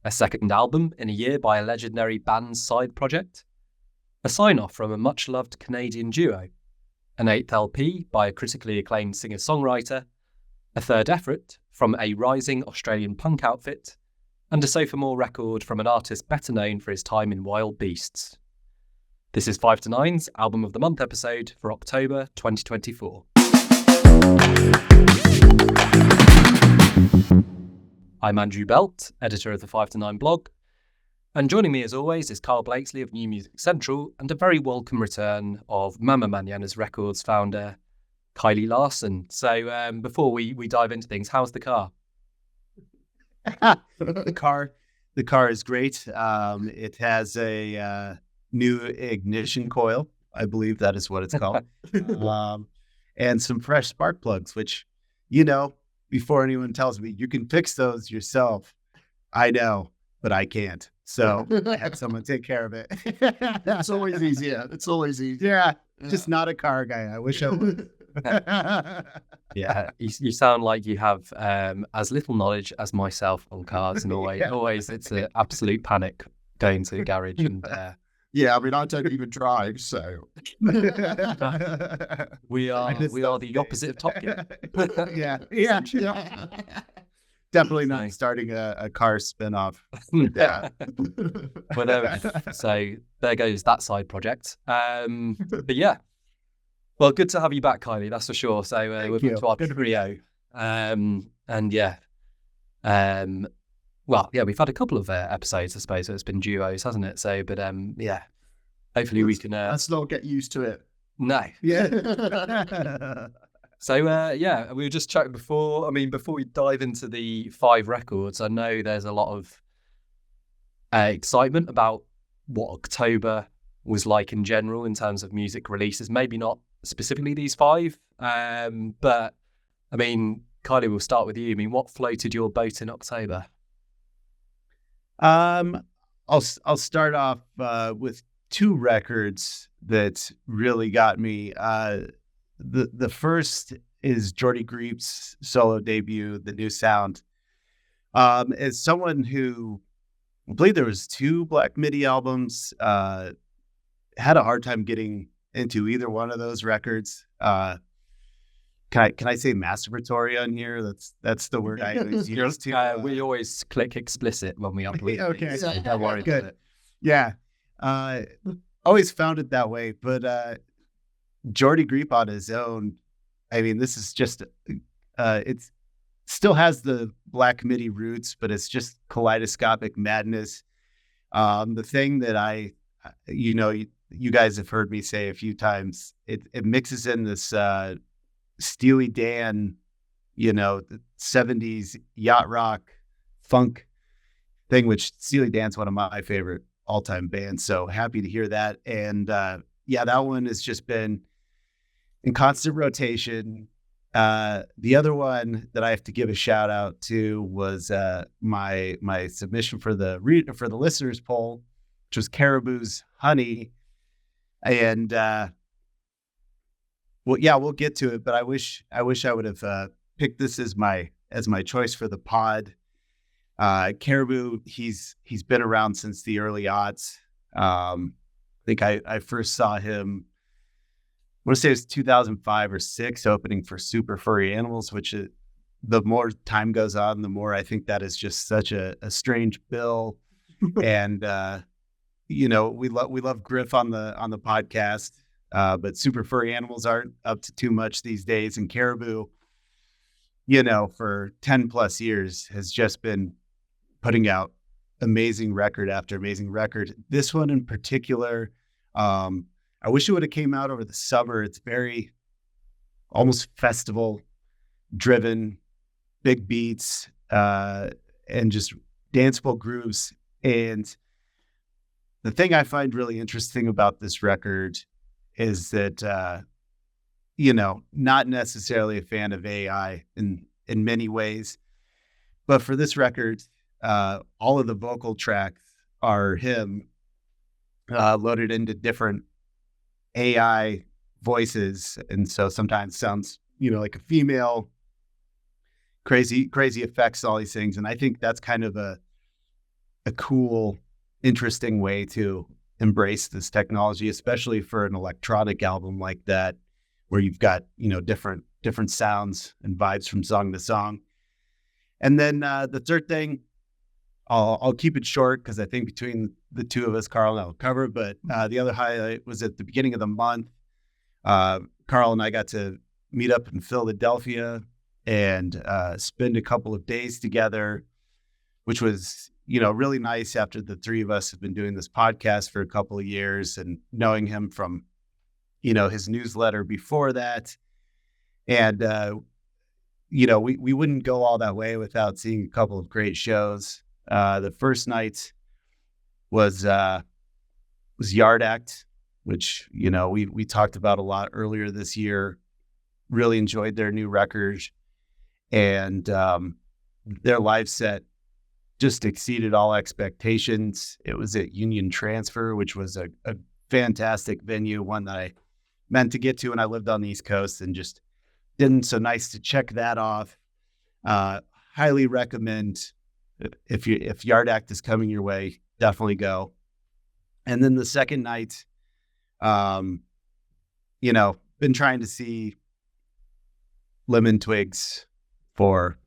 a second album in a year by a legendary band's side project, a sign-off from a much-loved Canadian duo, an 8th LP by a critically acclaimed singer-songwriter, a third effort from a rising Australian punk outfit, and a sophomore record from an artist better known for his time in Wild Beasts. This is 5 to 9's Album of the Month episode for October 2024. I'm Andrew Belt, editor of the 5 to 9 blog, and joining me as always is Karl Blakesley of New Music Central and a very welcome return of Mañana's Records founder, Kiley Larsen. So before we dive into things, how's the car? The car is great. It has a new ignition coil, I believe that is what it's called, and some fresh spark plugs, which, before anyone tells me, you can fix those yourself. I know, but I can't. So I had someone take care of it. It's always easy. It's always easy. Yeah, just not a car guy. I wish I would. Yeah, you sound like you have as little knowledge as myself on cars, and always it's an absolute panic going to the garage. And yeah, I mean, I don't even drive, so we are the opposite of Top Gear. yeah. Definitely not starting a car spinoff. yeah. Whatever. So there goes that side project. But yeah. Well, good to have you back, Kiley, that's for sure. So we're to our trio. We've had a couple of episodes, I suppose. So it's been duos, hasn't it? So, but hopefully we can... let's not get used to it. No. Yeah. So, we were just chatting before. I mean, before we dive into the 5 records, I know there's a lot of excitement about what October was like in general in terms of music releases. Maybe not specifically these 5, but I mean, Kiley, we'll start with you. I mean, what floated your boat in October? I'll start off with 2 records that really got me. The first is Jordy Griep's solo debut, The New Sound. As someone who, I believe there was 2 Black MIDI albums, had a hard time getting into either one of those records. Can I say masturbatory on here? That's the word I always use to. We always click explicit when we upload. Okay, so don't worry good. about it. Yeah, always found it that way, but Jordy Griep on his own, I mean, this is just it still has the Black MIDI roots, but it's just kaleidoscopic madness. The thing that you guys have heard me say a few times, it mixes in this Steely Dan, the 70s yacht rock funk thing, which Steely Dan's one of my favorite all-time bands. So happy to hear that. And that one has just been in constant rotation. The other one that I have to give a shout out to was my submission for the listeners poll, which was Caribou's Honey. And we'll get to it, but I wish I would have picked this as my choice for the pod. Caribou, he's been around since the early aughts. I think I first saw him, I want to say it was 2005 or 6, opening for Super Furry Animals, which the more time goes on, the more I think that is just such a strange bill. And we love Griff on the podcast, but Super Furry Animals aren't up to too much these days. And Caribou, for 10 plus years has just been putting out amazing record after amazing record. This one in particular, I wish it would have came out over the summer. It's very almost festival driven, big beats, and just danceable grooves. And the thing I find really interesting about this record is that, not necessarily a fan of AI in many ways, but for this record, all of the vocal tracks are him loaded into different AI voices, and so sometimes sounds like a female, crazy effects, all these things. And I think that's kind of a a cool, interesting way to embrace this technology, especially for an electronic album like that, where you've got, different sounds and vibes from song to song. And then the third thing, I'll keep it short because I think between the two of us, Karl and I will cover. But the other highlight was at the beginning of the month. Karl and I got to meet up in Philadelphia and spend a couple of days together, which was, really nice after the three of us have been doing this podcast for a couple of years and knowing him from, his newsletter before that. And, we wouldn't go all that way without seeing a couple of great shows. The first night was Yard Act, which, we talked about a lot earlier this year. Really enjoyed their new record, and their live set just exceeded all expectations. It was at Union Transfer, which was a fantastic venue, one that I meant to get to when I lived on the East Coast, and just didn't. So nice to check that off. Highly recommend. If Yard Act is coming your way, definitely go. And then the second night, been trying to see Lemon Twigs for,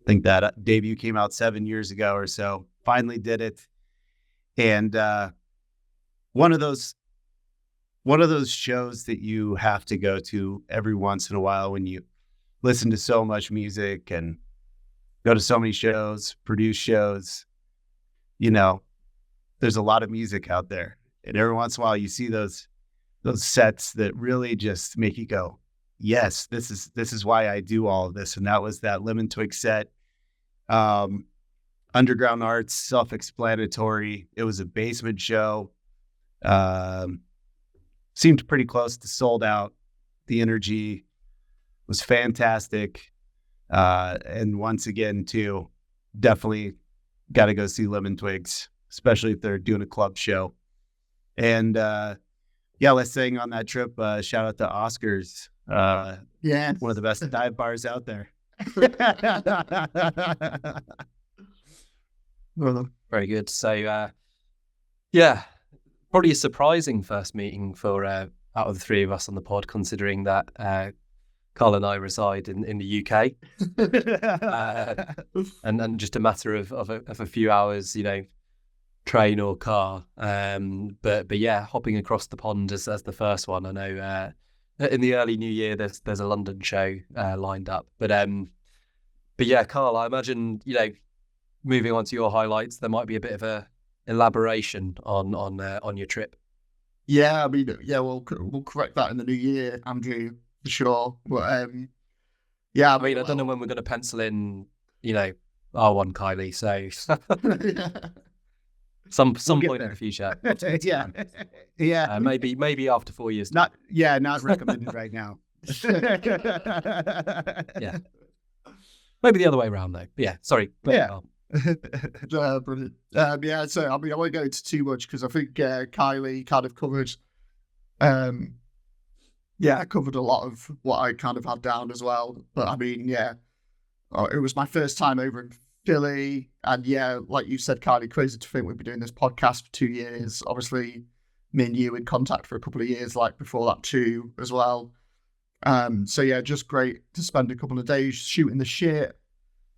I think that debut came out 7 years ago or so. Finally did it. And one of those shows that you have to go to every once in a while when you listen to so much music and go to so many shows, produce shows. There's a lot of music out there, and every once in a while you see those sets that really just make you go, yes, this is why I do all of this. And that was that Lemon Twig set. Underground Arts, self-explanatory. It was a basement show. Seemed pretty close to sold out. The energy was fantastic. And once again, too, definitely got to go see Lemon Twigs, especially if they're doing a club show. And let's sing on that trip. Shout out to Oscars. Yeah, one of the best dive bars out there. Very good. So, probably a surprising first meeting for out of the three of us on the pod, considering that Karl and I reside in the UK, and just a matter of a few hours, train or car. But hopping across the pond as the first one. I know in the early new year there's a London show lined up. But Karl, I imagine moving on to your highlights, there might be a bit of a elaboration on your trip. Yeah, I mean, we'll correct that in the new year, Andrew, for sure. But I don't know when we're going to pencil in, R1 Kiley. So some point in the future. Yeah. Maybe after 4 years. Not recommended right now. Yeah. Maybe the other way around though. But yeah. Sorry. Yeah. Brilliant. So I won't go into too much because I think Kiley kind of covered. I covered a lot of what I kind of had down as well. But it was my first time over in Philly, and like you said, Kiley, crazy to think we'd be doing this podcast for 2 years. Obviously, me and you in contact for a couple of years, like before that too, as well. Just great to spend a couple of days shooting the shit,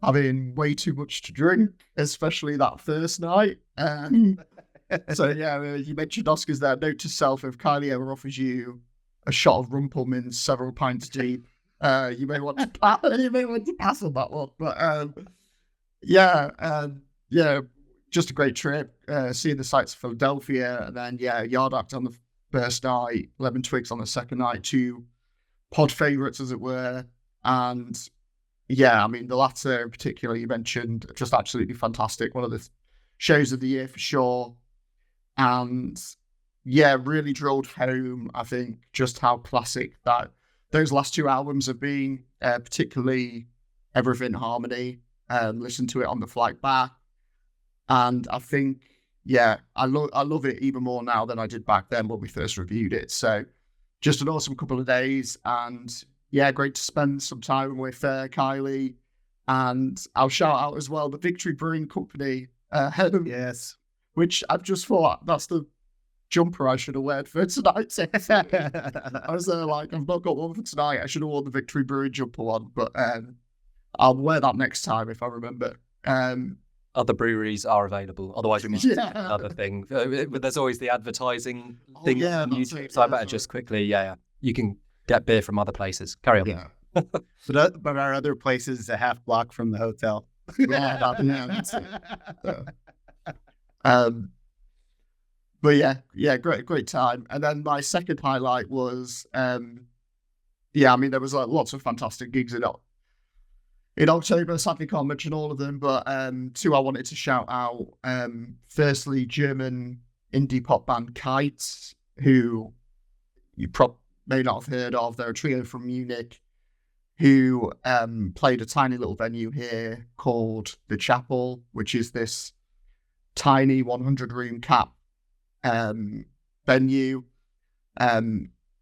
having way too much to drink, especially that first night. You mentioned Oscars there. Note to self: if Kiley ever offers you a shot of Rumpelmans several pints deep, you may want to pass on that one. But just a great trip. Seeing the sights of Philadelphia, and then Yard Act on the first night, Lemon Twigs on the second night, two pod favourites as it were. And the latter in particular you mentioned, just absolutely fantastic. One of the shows of the year for sure. And really drilled home, I think, just how classic that those last two albums have been, particularly Everything Harmony. Listened to it on the flight back, and I think I love it even more now than I did back then when we first reviewed it. So just an awesome couple of days, and great to spend some time with Kiley. And I'll shout out as well the Victory Brewing Company Yes. Which I've just thought that's the jumper I should have worn for tonight. I was like, I've not got one for tonight. I should have worn the Victory Brewing jumper one, but I'll wear that next time if I remember. Other breweries are available. Otherwise, we might do another thing. But there's always the advertising thing on YouTube. So I better just quickly, you can get beer from other places. Carry on. Yeah. But our other place is a half block from the hotel. That's it. But yeah, great time. And then my second highlight was, there was like lots of fantastic gigs in October. Sadly, can't mention all of them, but two I wanted to shout out. Firstly, German indie pop band Cutouts, who you may not have heard of. They're a trio from Munich who played a tiny little venue here called The Chapel, which is this tiny 100-room cap venue.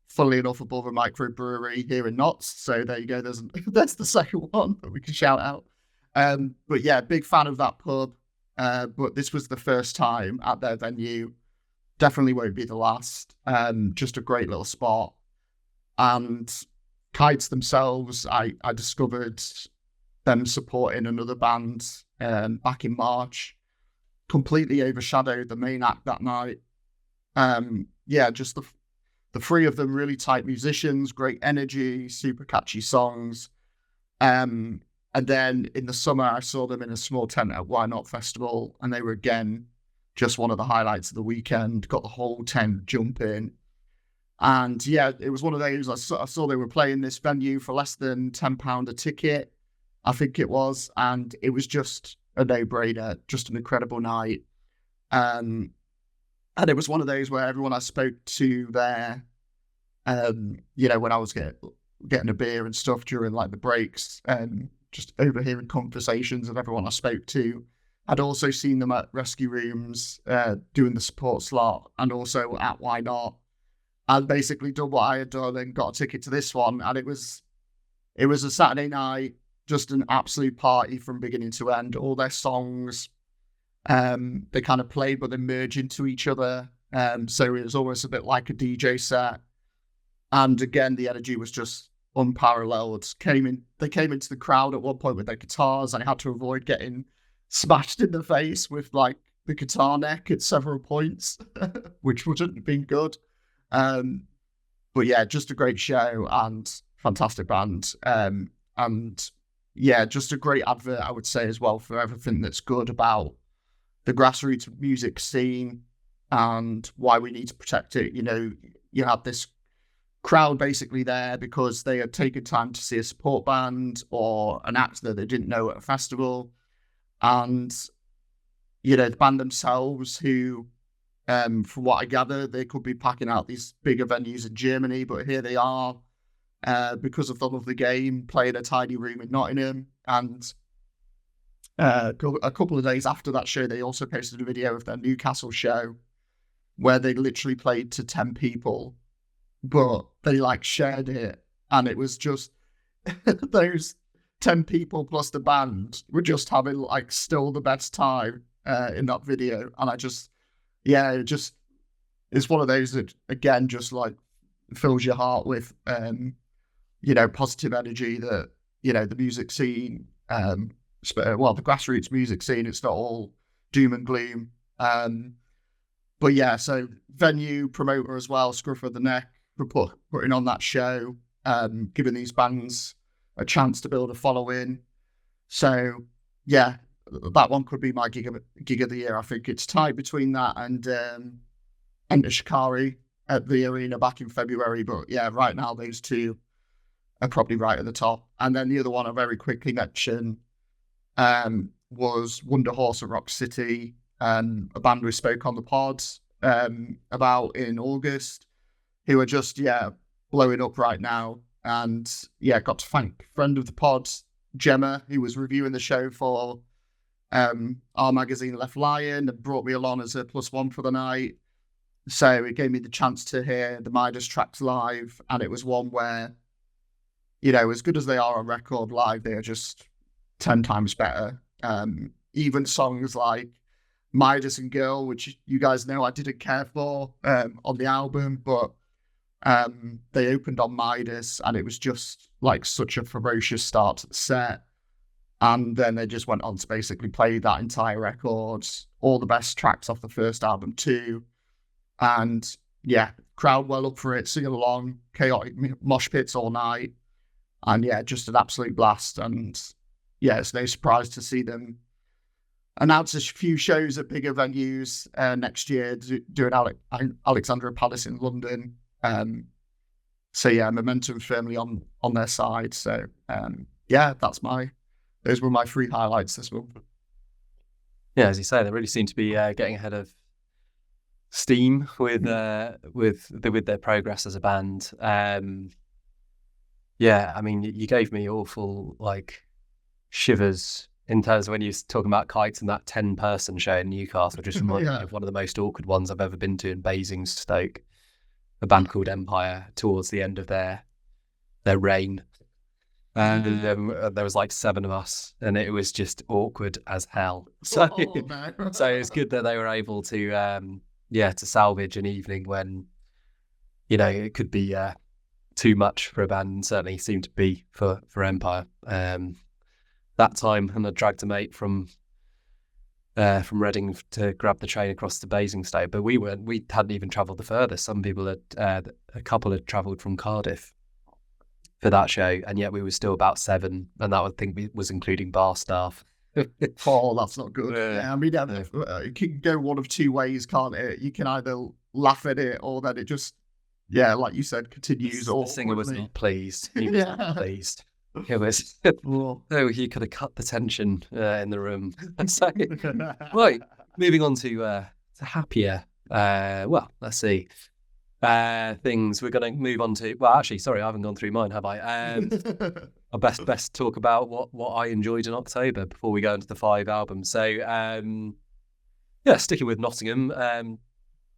Funnily enough, above a microbrewery here in Notts. So there you go. That's the second one that we can shout out. But yeah, big fan of that pub. But this was the first time at their venue. Definitely won't be the last. Just a great little spot. And Kites themselves, I discovered them supporting another band back in March. Completely overshadowed the main act that night. Just the three of them, really tight musicians, great energy, super catchy songs. And then in the summer, I saw them in a small tent at Why Not Festival, and they were again just one of the highlights of the weekend. Got the whole tent jumping. And yeah, it was one of those, I saw they were playing this venue for less than £10 a ticket, I think it was, and it was just a no-brainer, just an incredible night. And it was one of those where everyone I spoke to there, when I was getting a beer and stuff during like the breaks, just overhearing conversations of everyone I spoke to. I'd also seen them at Rescue Rooms doing the support slot, and also at Why Not. I'd basically done what I had done and got a ticket to this one, and it was a Saturday night, just an absolute party from beginning to end. All their songs, they kind of played, but they merge into each other. So it was almost a bit like a DJ set. And again, the energy was just unparalleled. They came into the crowd at one point with their guitars, and I had to avoid getting smashed in the face with like the guitar neck at several points, which wouldn't have been good. But yeah, just a great show and fantastic band. And yeah, just a great advert, I would say, as well, for everything that's good about the grassroots music scene and why we need to protect it. You have this crowd basically there because they had taken time to see a support band or an act that they didn't know at a festival. And, the band themselves who, from what I gather, they could be packing out these bigger venues in Germany, but here they are, because of the love of the game, playing a tiny room in Nottingham. And a couple of days after that show, they also posted a video of their Newcastle show where they literally played to 10 people, but they shared it, and it was just those 10 people plus the band were just having still the best time in that video. And it's one of those that again just fills your heart with positive energy that the music scene, the grassroots music scene, it's not all doom and gloom. But yeah, so venue promoter as well, scruff of the neck for putting on that show, giving these bands a chance to build a following. So yeah, that one could be my gig of the year. I think it's tied between that and Enter Shikari at the arena back in February. But yeah, right now those two are probably right at the top. And then the other one I very quickly mentioned was Wonder Horse at Rock City, a band we spoke on the pod about in August, who are just blowing up right now. And yeah, got to thank friend of the pod, Gemma, who was reviewing the show for our magazine Left Lion, and brought me along as a +1 for the night. So it gave me the chance to hear the Midas tracks live, and it was one where, as good as they are on record, live they are just 10 times better. Even songs like Midas and Girl, which you guys know I didn't care for on the album, but they opened on Midas, and it was just like such a ferocious start to the set. And then they just went on to basically play that entire record, all the best tracks off the first album too. And yeah, crowd well up for it, singing along, chaotic mosh pits all night. And yeah, just an absolute blast. And yeah, it's no surprise to see them announce a few shows at bigger venues next year, doing Alexandra Palace in London. So yeah, momentum firmly on their side. So yeah, those were my 3 highlights this month. Yeah, as you say, they really seem to be getting ahead of steam with their progress as a band. Yeah, I mean, you gave me awful like shivers in terms of when you were talking about Kites and that 10-person show in Newcastle. Just reminded me of one of the most awkward ones I've ever been to in Basingstoke, a band called Empire, towards the end of their reign. And there was like 7 of us, and it was just awkward as hell. So, so it's good that they were able to, to salvage an evening when, it could be too much for a band, and certainly seemed to be for Empire that time. And I dragged a mate from Reading to grab the train across to Basingstoke, but we hadn't even travelled the furthest. Some people a couple had travelled from Cardiff for that show, and yet we were still about 7, and that I think was including bar staff. Oh, that's not good. Yeah, I mean, it can go one of 2 ways, can't it? You can either laugh at it, or then it just, like you said, continues. The singer was not pleased. He was not pleased. It was, he could have cut the tension in the room. So, right, moving on to happier. Let's see. Things we're going to move on to. Well, actually, sorry, I haven't gone through mine, have I? I best talk about what I enjoyed in October before we go into the 5 albums. So, sticking with Nottingham,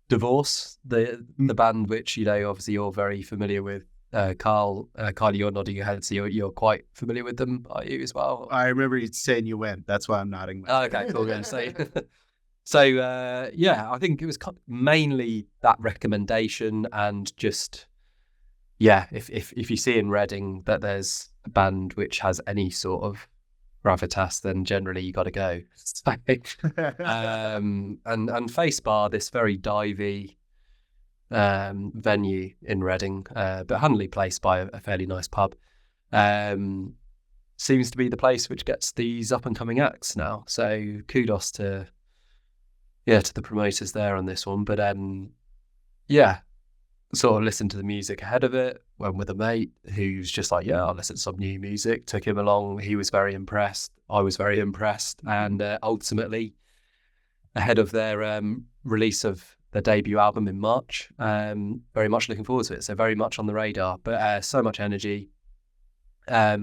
Divorce, the band which obviously you're very familiar with. Karl, Kylie, you're nodding your head, so you're quite familiar with them, are you as well? I remember you saying you went. That's why I'm nodding. Okay, cool. So, I think it was mainly that recommendation, and just, if you see in Reading that there's a band which has any sort of gravitas, then generally you got to go. And Face Bar, this very divey venue in Reading, but handily placed by a fairly nice pub, seems to be the place which gets these up and coming acts now. So kudos to the promoters there on this one. But sort of listened to the music ahead of it, went with a mate who's just like, I'll listen to some new music. Took him along. He was very impressed. I was very impressed. And ultimately, ahead of their release of their debut album in March, very much looking forward to it. So very much on the radar, but so much energy. I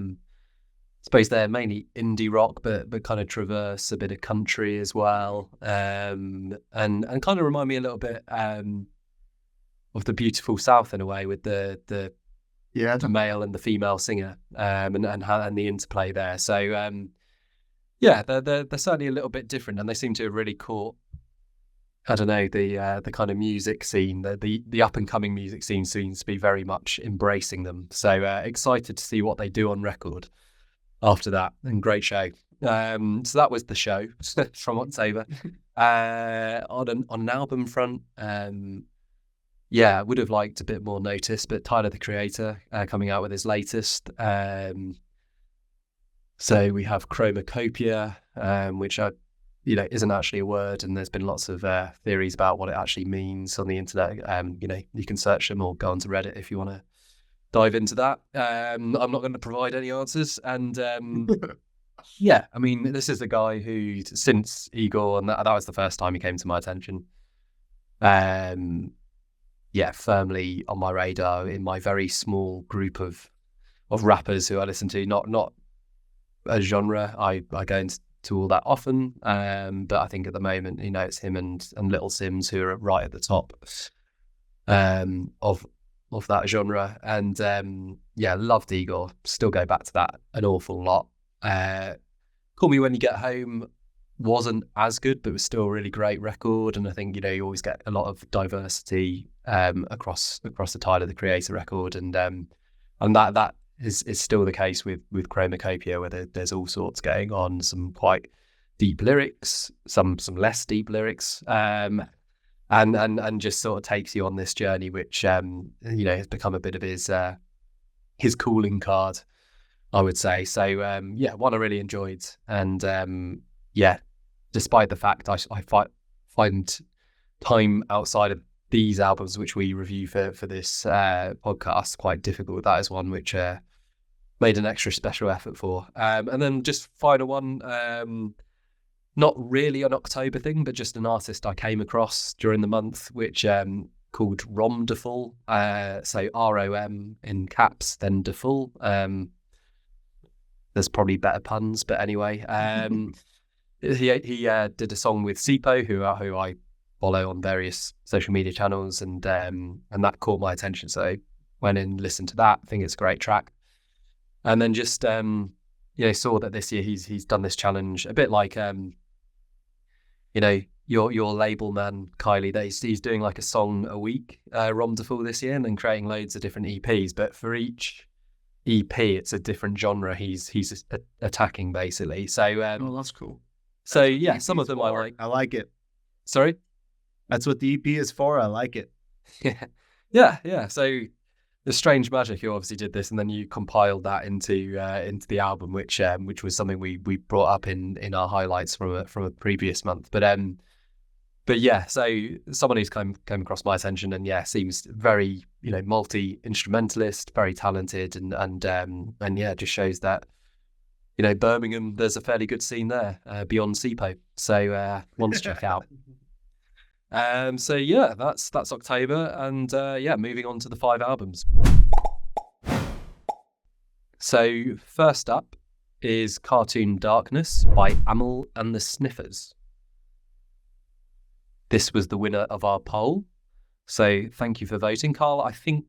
suppose they're mainly indie rock, but kind of traverse a bit of country as well, and kind of remind me a little bit of the Beautiful South in a way, with the male and the female singer, and the interplay there. So they're certainly a little bit different, and they seem to have really caught, I don't know, the kind of music scene, the up and coming music scene seems to be very much embracing them. So excited to see what they do on record after that, and great show. So that was the show from October. On an album front, I would have liked a bit more notice, but Tyler, the Creator, coming out with his latest. So we have Chromacopia, which isn't actually a word, and there's been lots of theories about what it actually means on the internet. You can search them or go onto Reddit if you want to dive into that. I'm not going to provide any answers. And I mean, this is the guy who, since Igor, and that was the first time he came to my attention, firmly on my radar in my very small group of rappers who I listen to. Not a genre I go into all that often, but I think at the moment, it's him and Little Sims who are right at the top of that genre. And loved Igor. Still go back to that an awful lot. Call Me When You Get Home wasn't as good, but was still a really great record. And I think, you always get a lot of diversity across the Tyler the Creator record, and that is still the case with Chromacopia, where there's all sorts going on, some quite deep lyrics, some less deep lyrics, and just sort of takes you on this journey, which has become a bit of his calling card, I would say. So one I really enjoyed, and despite the fact I find time outside of these albums which we review for this podcast quite difficult, that is one which made an extra special effort for. And then just final one, not really an October thing, but just an artist I came across during the month, which called Romdeful, so ROM in caps, then Deful. There's probably better puns, but anyway. He did a song with Sipo, who I follow on various social media channels, and that caught my attention. So went in, listened to that. I think it's a great track. And then just saw that this year he's done this challenge, a bit like your label man Kiley. That he's doing like a song a week, Romdeful this year, and then creating loads of different EPs. But for each EP, it's a different genre he's attacking, basically. So that's cool. So yeah, some of them I like. I like it. Sorry? That's what the EP is for. I like it. Yeah. So the Strange Magic, you obviously did this, and then you compiled that into the album, which was something we brought up in our highlights from a previous month. But yeah, so someone who's came across my attention, and seems very multi-instrumentalist, very talented, and just shows that Birmingham, there's a fairly good scene there beyond SIPO. So one to check out. So yeah, that's October, and moving on to the 5 albums. So first up is Cartoon Darkness by Amyl and the Sniffers. This was the winner of our poll, so thank you for voting, Karl. I think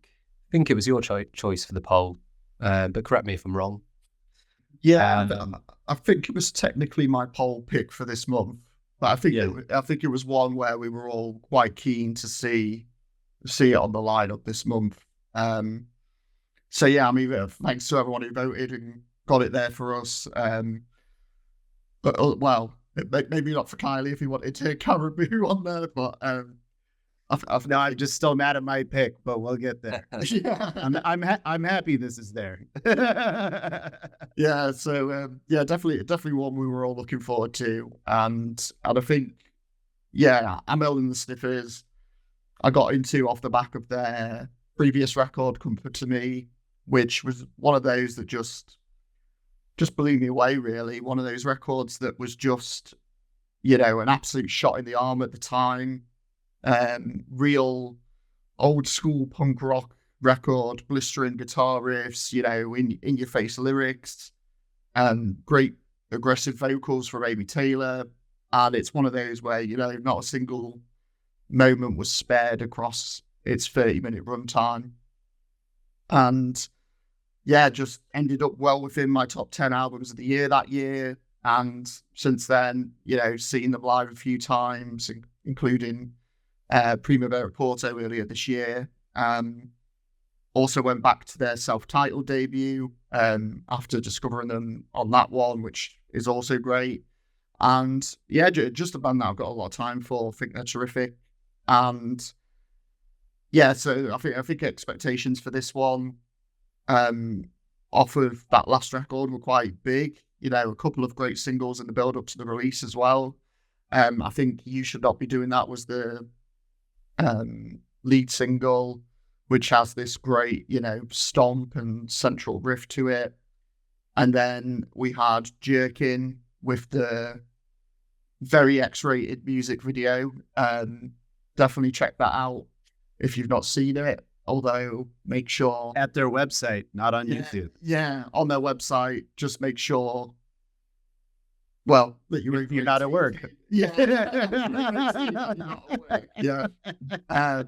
it was your choice for the poll, but correct me if I'm wrong. Yeah, I think it was technically my poll pick for this month. But I think it was one where we were all quite keen to see it on the lineup this month. So yeah, I mean, thanks to everyone who voted and got it there for us. But maybe not for Kiley if he wanted to Caribou on there. But I'm just still mad at my pick, but we'll get there. Yeah. I'm happy this is there. Yeah, so definitely one we were all looking forward to, and I think Amyl and the Sniffers I got into off the back of their previous record, Comfort to Me, which was one of those that just blew me away, really. One of those records that was just an absolute shot in the arm at the time. Real old school punk rock record, blistering guitar riffs, in your face lyrics, great aggressive vocals from Amy Taylor. And it's one of those where, not a single moment was spared across its 30-minute runtime. And just ended up well within my top 10 albums of the year that year. And since then, seeing them live a few times, including Primavera Porto earlier this year. Also went back to their self-titled debut after discovering them on that one, which is also great. And just a band that I've got a lot of time for. I think they're terrific. And so I think expectations for this one off of that last record were quite big. A couple of great singles in the build-up to the release as well. I think You Should Not Be Doing That was the lead single, which has this great, stomp and central riff to it. And then we had Jerkin with the very X-rated music video. Definitely check that out if you've not seen it. Although, make sure... At their website, not on YouTube. Yeah, on their website. Just make sure... Well, that you're not at work. Yeah. Yeah.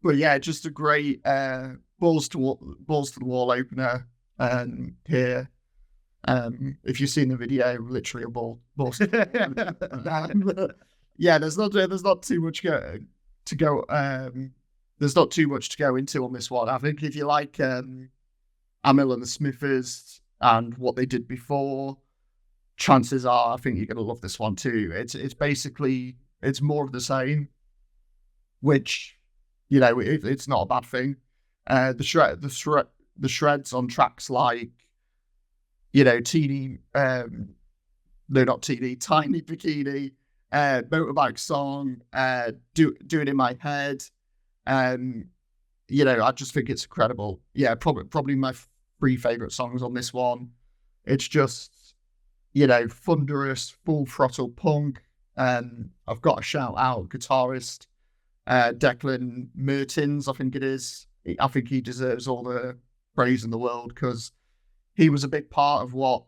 But just a great balls to the wall opener here. If you've seen the video, literally a ball. Yeah, there's not too much to go. There's not too much to go into on this one. I think if you like Amyl and the Sniffers and what they did before, chances are I think you're gonna love this one too. It's basically it's more of the same, which it's not a bad thing. The shreds on tracks like teeny no, not teeny, tiny bikini, motorbike song, do it in my head. I just think it's incredible. Yeah, probably my 3 favorite songs on this one. It's just, thunderous, full throttle punk. I've got to shout out guitarist Declan Mertens, I think it is. I think he deserves all the praise in the world because he was a big part of what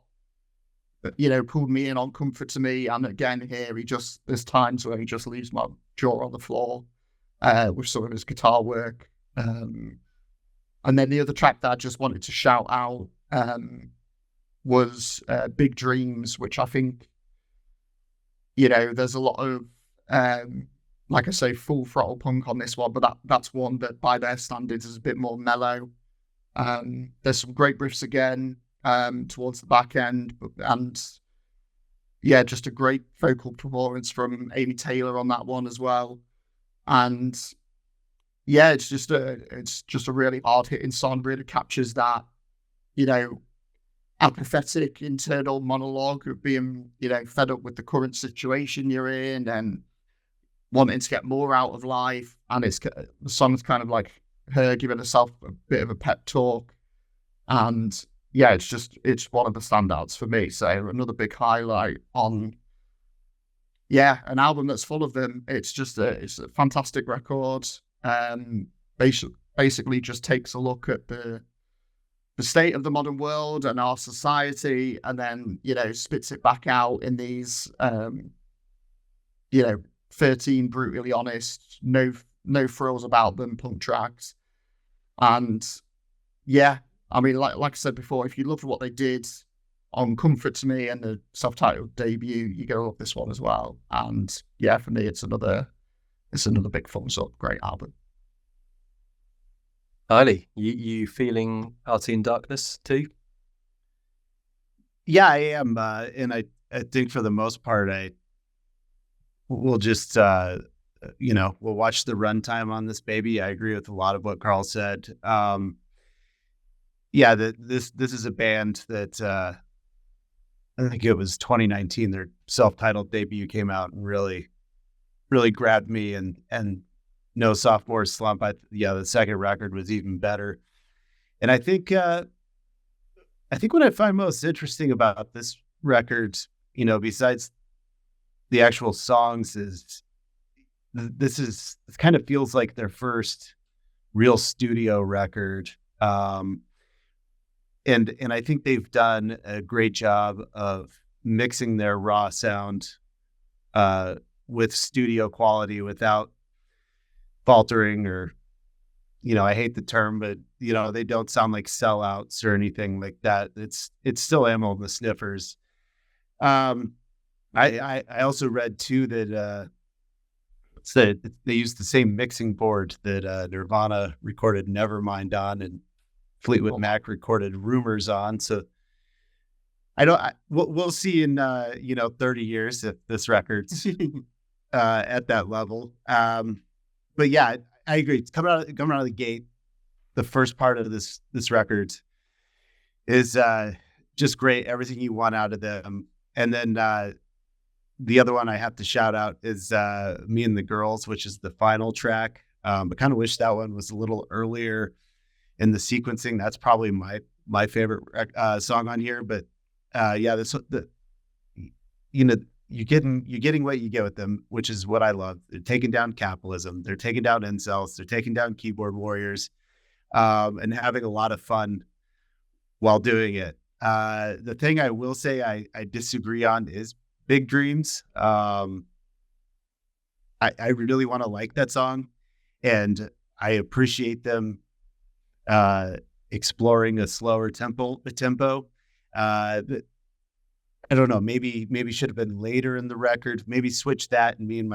pulled me in on Comfort to Me. And again, here there's times where he just leaves my jaw on the floor with some of his guitar work. And then the other track that I just wanted to shout out was Big Dreams, which I think, there's a lot of, like I say, full throttle punk on this one, but that's one that by their standards is a bit more mellow. There's some great riffs again towards the back end, and yeah, just a great vocal performance from Amy Taylor on that one as well. And yeah, it's just a really hard hitting song. Really captures that apathetic internal monologue of being fed up with the current situation you're in and wanting to get more out of life. And the song's kind of like her giving herself a bit of a pep talk. And yeah, it's one of the standouts for me. So another big highlight on, an album that's full of them. It's a fantastic record. Basically just takes a look at the state of the modern world and our society, and then, spits it back out in these, 13 brutally honest, no frills about them punk tracks. And yeah, I mean, like I said before, if you loved what they did on Comfort to Me and the self-titled debut, you're going to love this one as well. And yeah, for me, it's another big thumbs up. Great album. Kiley, you feeling Arty in Darkness too? Yeah, I am. And I think for the most part, we'll just, we'll watch the runtime on this baby. I agree with a lot of what Karl said. This is a band that I think it was 2019. Their self-titled debut came out and really, really grabbed me. And no sophomore slump. The second record was even better. And I think what I find most interesting about this record, besides the actual songs, is it kind of feels like their first real studio record. And I think they've done a great job of mixing their raw sound with studio quality without faltering or, I hate the term, but, they don't sound like sellouts or anything like that. It's still Amyl and the Sniffers. I also read too that they used the same mixing board that Nirvana recorded Nevermind on and Fleetwood Mac recorded Rumors on. So we'll see in 30 years if this record's at that level. But yeah, I agree. It's coming out of the gate. The first part of this record is just great. Everything you want out of them. And then the other one I have to shout out is Me and the Girls, which is the final track. I kind of wish that one was a little earlier in the sequencing. That's probably my favorite song on here. But you're getting what you get with them, which is what I love. They're taking down capitalism. They're taking down incels. They're taking down keyboard warriors, and having a lot of fun while doing it. The thing I will say I disagree on is Big Dreams. I really want to like that song, and I appreciate them exploring a slower tempo. I don't know. Maybe should have been later in the record. Maybe switch that and me and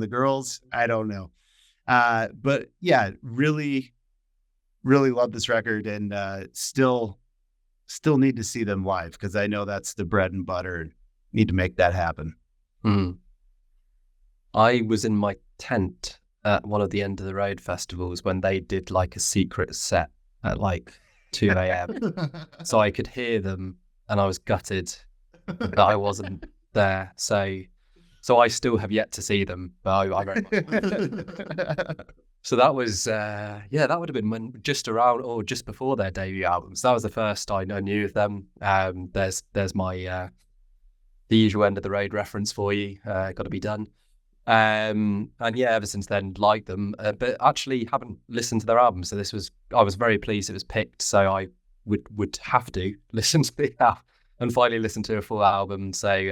the girls. I don't know. But yeah, really, really love this record, and still need to see them live because I know that's the bread and butter. Need to make that happen. I was in my tent at one of the End of the Road festivals when they did like a secret set at like 2 a.m. So I could hear them, and I was gutted that I wasn't there. So I still have yet to see them, but I very much. So that was, that would have been just around or just before their debut albums. That was the first I knew of them. There's my the usual End of the Road reference for you. Got to be done. And yeah, ever since then, liked them, but actually haven't listened to their album. So I was very pleased it was picked. So I would have to listen to the album and finally listen to a full album. So,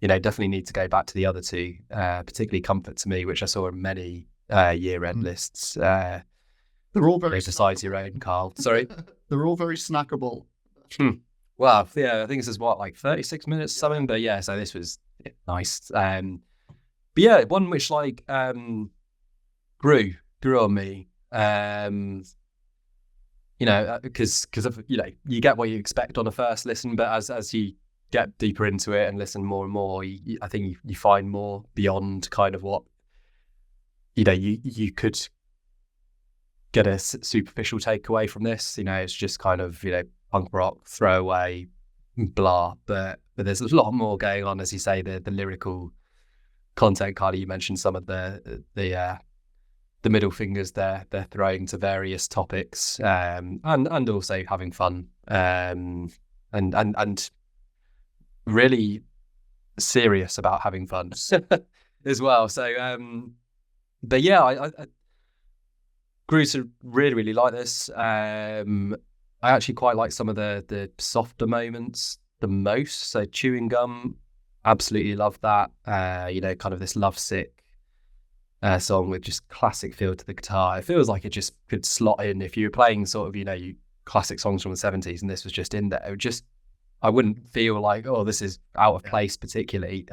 definitely need to go back to the other two, particularly Comfort to Me, which I saw in many year-end lists. They're all very besides your own, Karl. Sorry? They're all very snackable. Well, yeah, I think this is like 36 minutes or something, but yeah, so this was nice. But yeah, one which like grew on me, because of you get what you expect on a first listen, but as you get deeper into it and listen more and more, I think you find more beyond kind of what you could get a superficial takeaway from this. It's just kind of punk rock throwaway blah, but there's a lot more going on, as you say, the lyrical content. Kylie, you mentioned some of the middle fingers they're throwing to various topics, and also having fun, and really serious about having fun as well. So, but yeah, I grew to really, really like this. I actually quite like some of the softer moments the most. So Chewing Gum, absolutely love that. Kind of this lovesick song with just classic feel to the guitar. It feels like it just could slot in if you were playing sort of, classic songs from the 70s and this was just in there. I wouldn't feel like, oh, this is out of place particularly,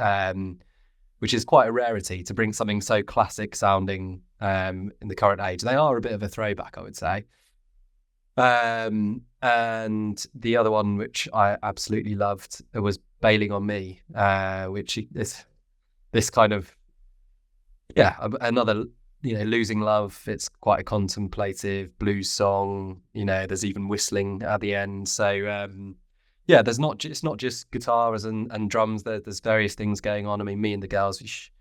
which is quite a rarity to bring something so classic sounding in the current age. They are a bit of a throwback, I would say. And the other one, which I absolutely loved, was Bailing on Me, which is this kind of, another, losing love. It's quite a contemplative blues song. There's even whistling at the end. So, it's not just guitars and drums. There's various things going on. I mean, me and the girls, which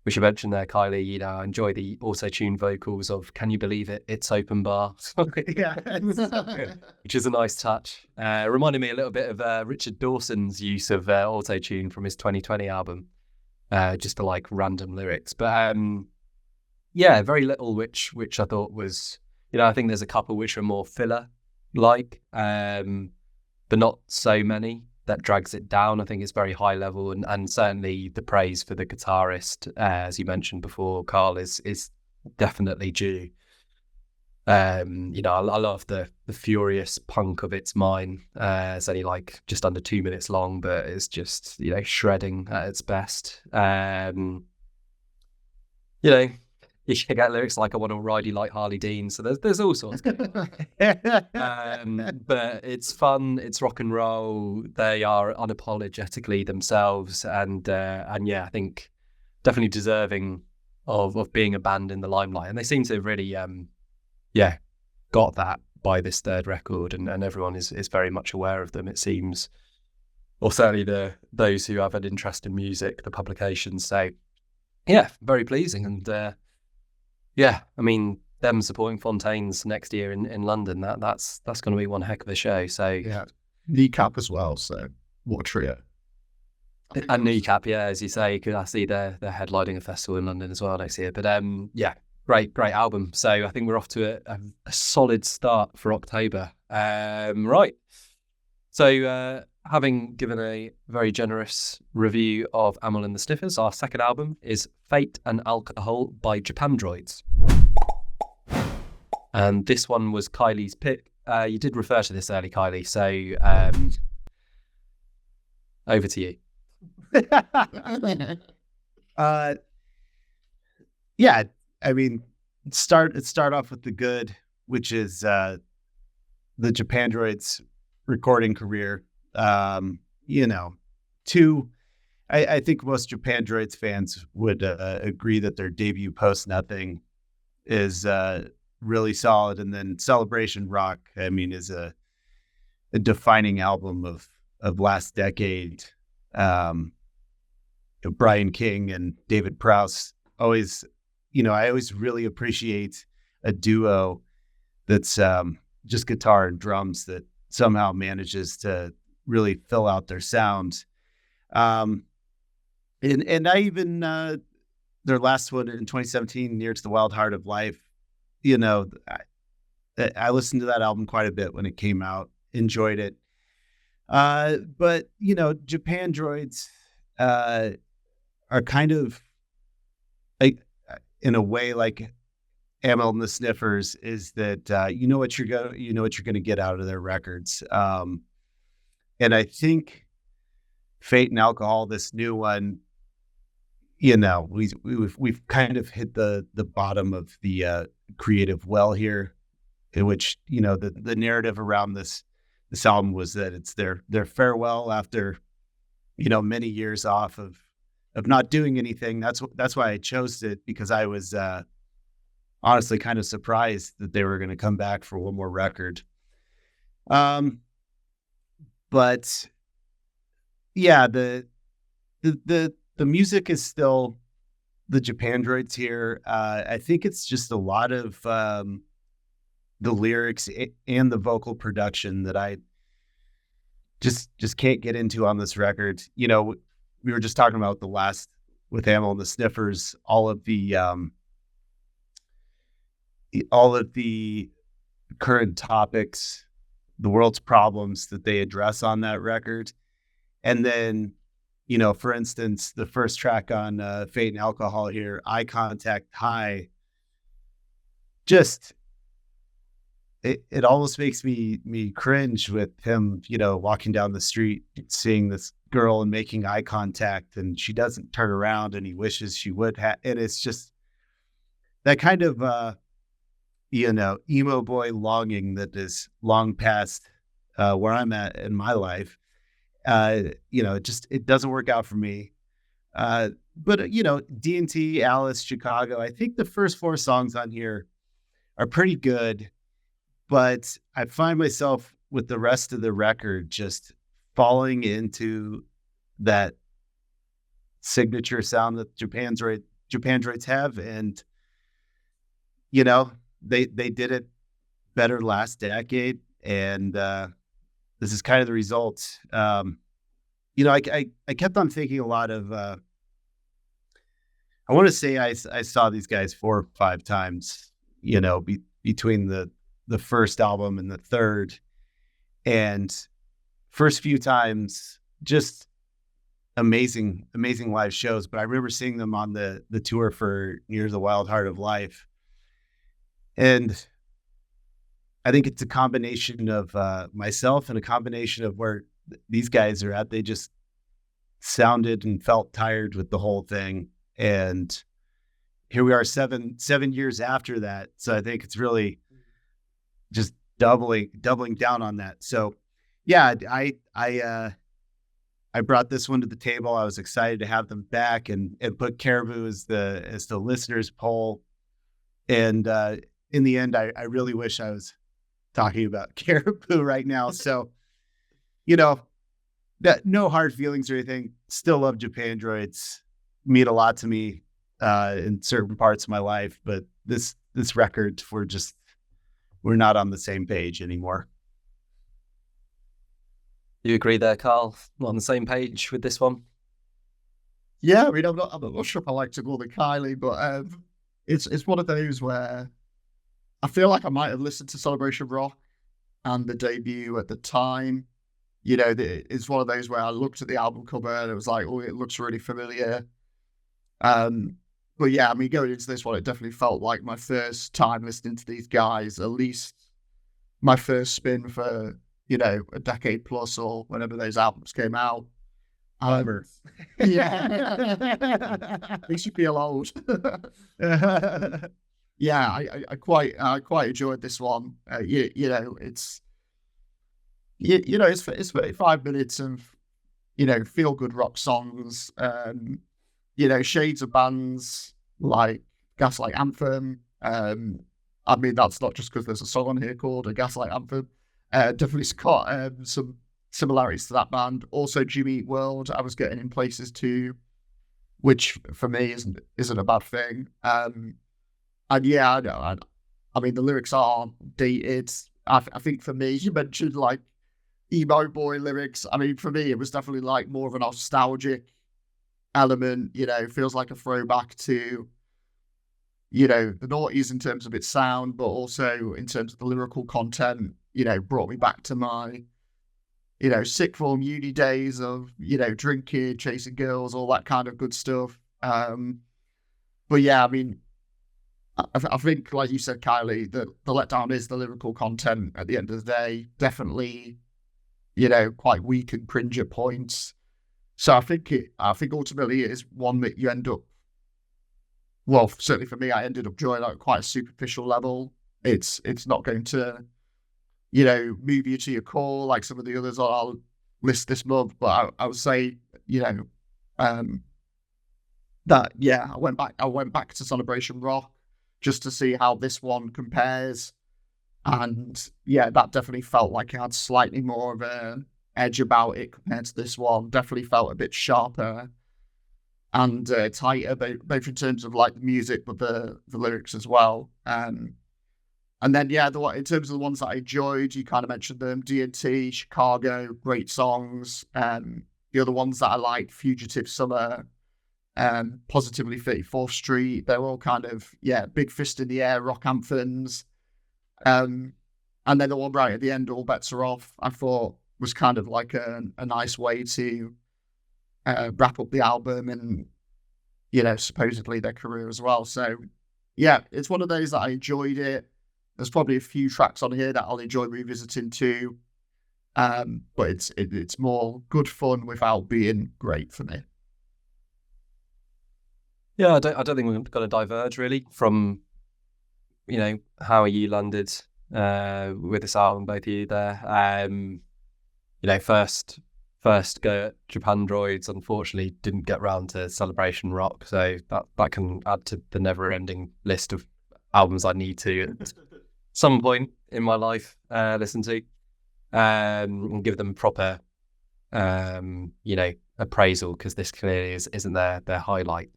you mentioned there, Kylie, I enjoy the auto-tune vocals of Can You Believe It? It's Open Bar. Which is a nice touch. Reminded me a little bit of Richard Dawson's use of auto-tune from his 2020 album, just for like random lyrics. But very little which I thought was, I think there's a couple which are more filler-like, but not so many. That drags it down. I think it's very high level, and certainly the praise for the guitarist, as you mentioned before, Karl, is definitely due. I love the furious punk of It's Mine. It's only like just under 2 minutes long, but it's just shredding at its best. You can get lyrics like I want to ride you like Harley Dean. So there's all sorts. But it's fun. It's rock and roll. They are unapologetically themselves, and I think definitely deserving of being a band in the limelight. And they seem to have really, got that by this third record, and everyone is very much aware of them. It seems, or certainly those who have an interest in music, the publications. So yeah, very pleasing. And I mean, them supporting Fontaines next year in London, that's going to be one heck of a show. So yeah, Kneecap as well. So what a trio! And Kneecap, as you say, I see they're headlining a festival in London as well next year. But great album. So I think we're off to a solid start for October. Right. So having given a very generous review of Amyl and the Sniffers, our second album is Fate and Alcohol by Japandroids. And this one was Kylie's pick, You did refer to this early, Kiley, so over to you. Yeah, I mean, start off with the good, which is the Japandroids recording career. I think most Japandroids fans would agree that their debut Post Nothing is really solid, and then Celebration Rock, I mean, is a defining album of last decade. Brian King and David Prowse always, I always really appreciate a duo that's just guitar and drums that somehow manages to really fill out their sound. And I even their last one in 2017, Near to the Wild Heart of Life, I listened to that album quite a bit when it came out, enjoyed it. But Japandroids are kind of like, in a way, like Amyl and the Sniffers, is that you know what you're going to get out of their records. And I think Fate and Alcohol, this new one, we've kind of hit the bottom of the creative well here, in which the narrative around this album was that it's their farewell after many years off of not doing anything. That's why I chose it, because I was honestly kind of surprised that they were going to come back for one more record. But yeah, the music is still the Japandroids here. I think it's just a lot of the lyrics and the vocal production that I just can't get into on this record. We were just talking about with Amyl and the Sniffers, all of the current topics, the world's problems that they address on that record. And then, for instance, the first track on Fate and Alcohol here, Eye Contact High, just it almost makes me cringe with him, walking down the street, seeing this girl and making eye contact, and she doesn't turn around, and he wishes she would have. And it's just that kind of emo boy longing that is long past where I'm at in my life. It doesn't work out for me. But D&T, Alice, Chicago, I think the first 4 songs on here are pretty good, but I find myself with the rest of the record just falling into that signature sound that Japandroids have. And, they did it better last decade. And this is kind of the result. I kept on thinking a lot of, I want to say I saw these guys 4 or 5 times, between the first album and the third. And first few times, just amazing live shows. But I remember seeing them on the tour for Near to the Wild Heart of Life. And I think it's a combination of myself and a combination of where these guys are at. They just sounded and felt tired with the whole thing. And here we are 7 years after that. So I think it's really just doubling down on that. So yeah, I brought this one to the table. I was excited to have them back and put Caribou as the listeners poll. And in the end, I really wish I was talking about Caribou right now. So, that no hard feelings or anything. Still love Japandroids. Mean a lot to me in certain parts of my life, but this record, we're not on the same page anymore. You agree there, Karl? Not on the same page with this one? Yeah, I mean, I'm not sure if I like to go with Kiley, but it's one of those where I feel like I might have listened to Celebration Rock and the debut at the time. It's one of those where I looked at the album cover and it was like, oh, it looks really familiar. But yeah, I mean, going into this one, it definitely felt like my first time listening to these guys, at least my first spin for, a decade plus or whenever those albums came out. Yeah. Makes you feel old. Yeah, I quite enjoyed this one. It's it's 5 minutes of feel good rock songs. Shades of bands like Gaslight Anthem. I mean, that's not just because there's a song on here called A Gaslight Anthem. Definitely got some similarities to that band. Also, Jimmy Eat World, I was getting in places too, which for me isn't a bad thing. And yeah, I mean, the lyrics are dated. I think for me, you mentioned like emo boy lyrics. I mean, for me, it was definitely like more of a nostalgic element. Feels like a throwback to the noughties in terms of its sound, but also in terms of the lyrical content. Brought me back to my sixth form uni days of drinking, chasing girls, all that kind of good stuff. But yeah, I mean, I think, like you said, Kiley, the letdown is the lyrical content at the end of the day. Definitely, quite weak and cringe at points. So I think ultimately it is one that you end up, well, certainly for me, I ended up enjoying at quite a superficial level. It's not going to, move you to your core like some of the others I'll list this month. But I would say, that yeah, I went back to Celebration Rock just to see how this one compares. And yeah, that definitely felt like it had slightly more of an edge about it compared to this one. Definitely felt a bit sharper and tighter, both in terms of like the music, but the lyrics as well. And then yeah, in terms of the ones that I enjoyed, you kind of mentioned them: D&T, Chicago, great songs. The other ones that I liked: Fugitive Summer, Positively 34th Street. They're all kind of, big fist in the air rock anthems. And then the one right at the end, All Bets Are Off, I thought was kind of like a nice way to wrap up the album and, supposedly their career as well. So yeah, it's one of those that I enjoyed it. There's probably a few tracks on here that I'll enjoy revisiting too. But it's more good fun without being great for me. Yeah, I don't think we're going to diverge really from, how you landed with this album, both of you there. First go at Japandroids, unfortunately didn't get round to Celebration Rock, so that can add to the never-ending list of albums I need to at some point in my life listen to, and give them proper appraisal, because this clearly isn't their highlight,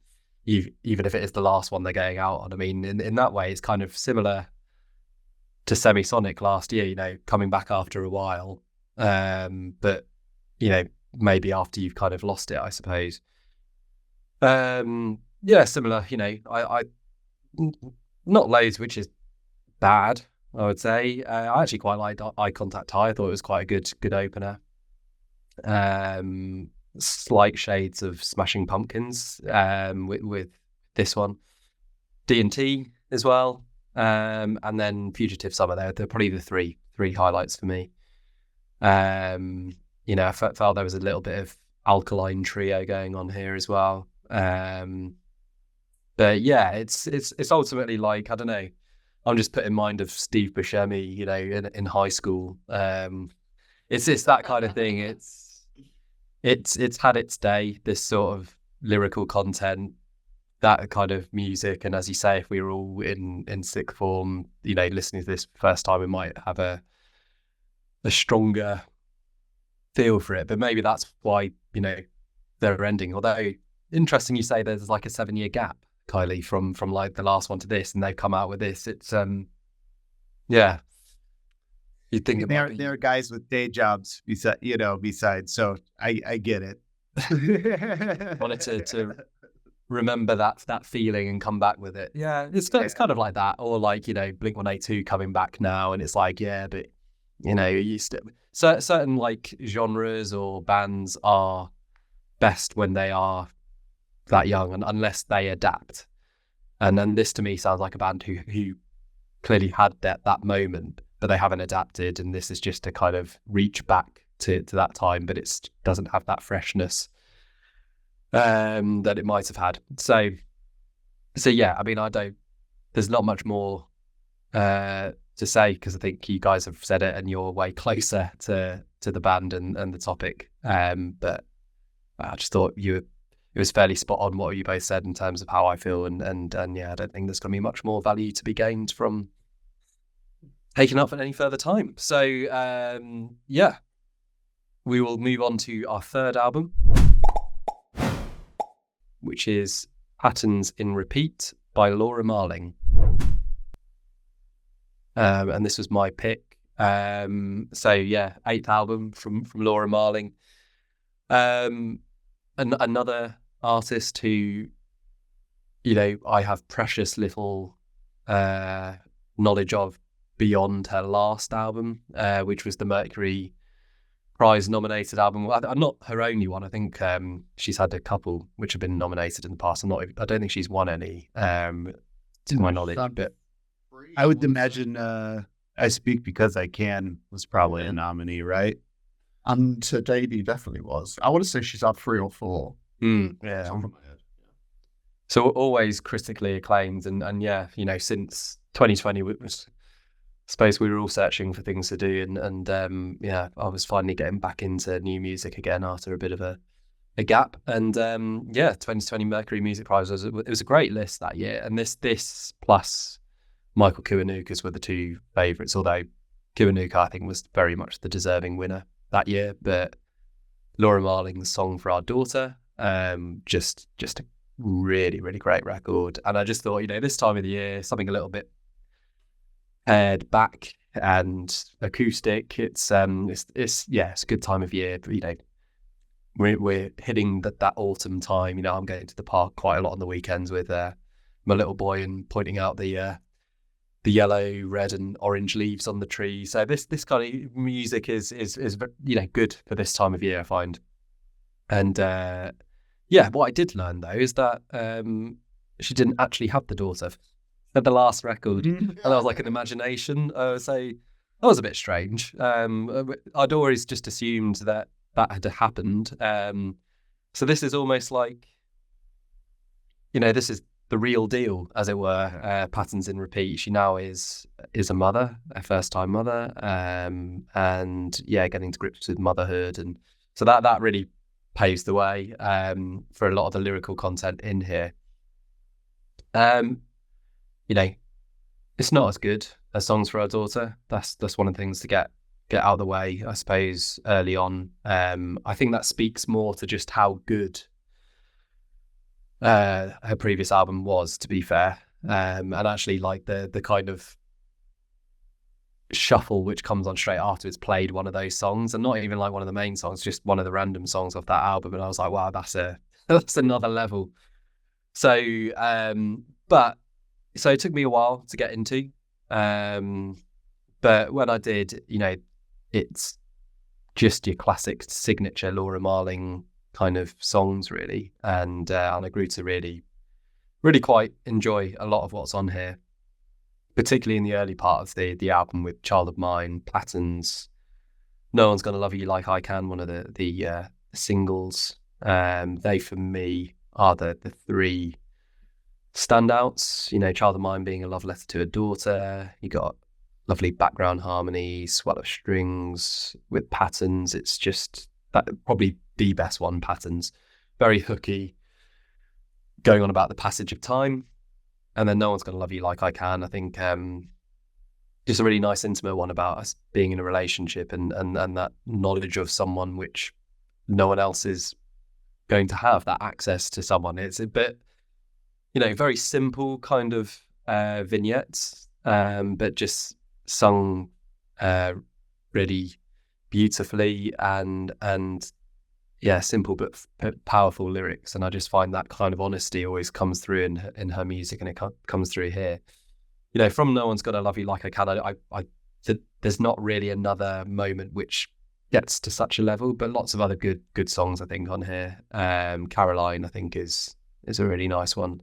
even if it is the last one they're going out on. I mean, in that way, it's kind of similar to Semisonic last year, coming back after a while, but maybe after you've kind of lost it, I suppose. Similar. I not loads, which is bad, I would say. I actually quite liked Eye Contact High. I thought it was quite a good opener. Slight shades of Smashing Pumpkins with this one. D&T as well, and then Fugitive Summer. They're probably the three highlights for me. I felt there was a little bit of Alkaline Trio going on here as well. But yeah, it's ultimately like, I don't know, I'm just put in mind of Steve Buscemi, in high school. It's that kind of thing. It's had its day, this sort of lyrical content, that kind of music. And as you say, if we were all in sixth form, listening to this first time, we might have a stronger feel for it. But maybe that's why, they're ending. Although, interesting you say there's like a 7-year gap, Kiley, from like the last one to this, and they've come out with this. It's you'd think there are guys with day jobs besides, so I get it. Wanted to remember that feeling and come back with it. Yeah, it's kind of like that. Or like, Blink-182 coming back now, and it's like, yeah, but you still certain like genres or bands are best when they are that young, and unless they adapt. And then this to me sounds like a band who clearly had that moment but they haven't adapted, and this is just to kind of reach back to that time, but it doesn't have that freshness that it might have had. So yeah, I mean, there's not much more to say, because I think you guys have said it and you're way closer to the band and the topic. But I just thought it was fairly spot on what you both said in terms of how I feel, and yeah, I don't think there's going to be much more value to be gained from taking up any further time. So yeah, we will move on to our third album, which is Patterns in Repeat by Laura Marling. And this was my pick. So yeah, 8th album from Laura Marling. And another artist who, you know, I have precious little knowledge of beyond her last album, which was the Mercury Prize nominated album. Not her only one. I think she's had a couple which have been nominated in the past. I don't think she's won any, to my knowledge. But I would imagine I Speak Because I Can was probably a nominee, right? And her debut definitely was. I want to say she's had 3 or 4. Yeah. So always critically acclaimed, and yeah, you know, since 2020 was, I suppose we were all searching for things to do, and yeah, I was finally getting back into new music again after a bit of a gap, and yeah, 2020 Mercury Music Prize it was a great list that year, and this plus Michael Kiwanuka's were the two favourites, although Kiwanuka I think was very much the deserving winner that year, but Laura Marling's Song for Our Daughter, just a really, really great record. And I just thought, you know, this time of the year, something a little bit pared back and acoustic. It's a good time of year. But, you know, we're hitting that autumn time. You know, I'm going to the park quite a lot on the weekends with my little boy and pointing out the yellow, red, and orange leaves on the tree. So this kind of music is you know, good for this time of year, I find. And yeah, what I did learn though is that she didn't actually have the daughter at the last record, and that was like an imagination. So that was a bit strange. I'd always just assumed that had happened. So this is almost like, you know, this is the real deal, as it were. Patterns in Repeat. She now is a mother, a first-time mother, and yeah, getting to grips with motherhood, and so that really paves the way for a lot of the lyrical content in here. You know, it's not as good as Songs for Our Daughter. That's one of the things to get out of the way, I suppose, early on. I think that speaks more to just how good her previous album was, to be fair, and actually like the kind of shuffle which comes on straight afterwards played one of those songs, and not even like one of the main songs, just one of the random songs off that album, and I was like, wow, that's another level. So so it took me a while to get into, but when I did, you know, it's just your classic signature Laura Marling kind of songs, really, and I grew to really, really quite enjoy a lot of what's on here, particularly in the early part of the album with Child of Mine, Patterns, No One's Gonna Love You Like I Can, one of the singles. They for me are the three standouts. You know, Child of Mine being a love letter to a daughter. You got lovely background harmony, swell of strings with Patterns. It's just that probably the best one, Patterns. Very hooky, going on about the passage of time. And then No One's Gonna Love You Like I Can, I think, just a really nice intimate one about us being in a relationship and that knowledge of someone which no one else is going to have, that access to someone. It's a bit, you know, very simple kind of vignettes, but just sung really beautifully and yeah, simple but powerful lyrics. And I just find that kind of honesty always comes through in her music, and it comes through here. You know, from No One's Gonna Love You Like I Can, there's not really another moment which gets to such a level, but lots of other good songs I think on here. Caroline, I think, is a really nice one.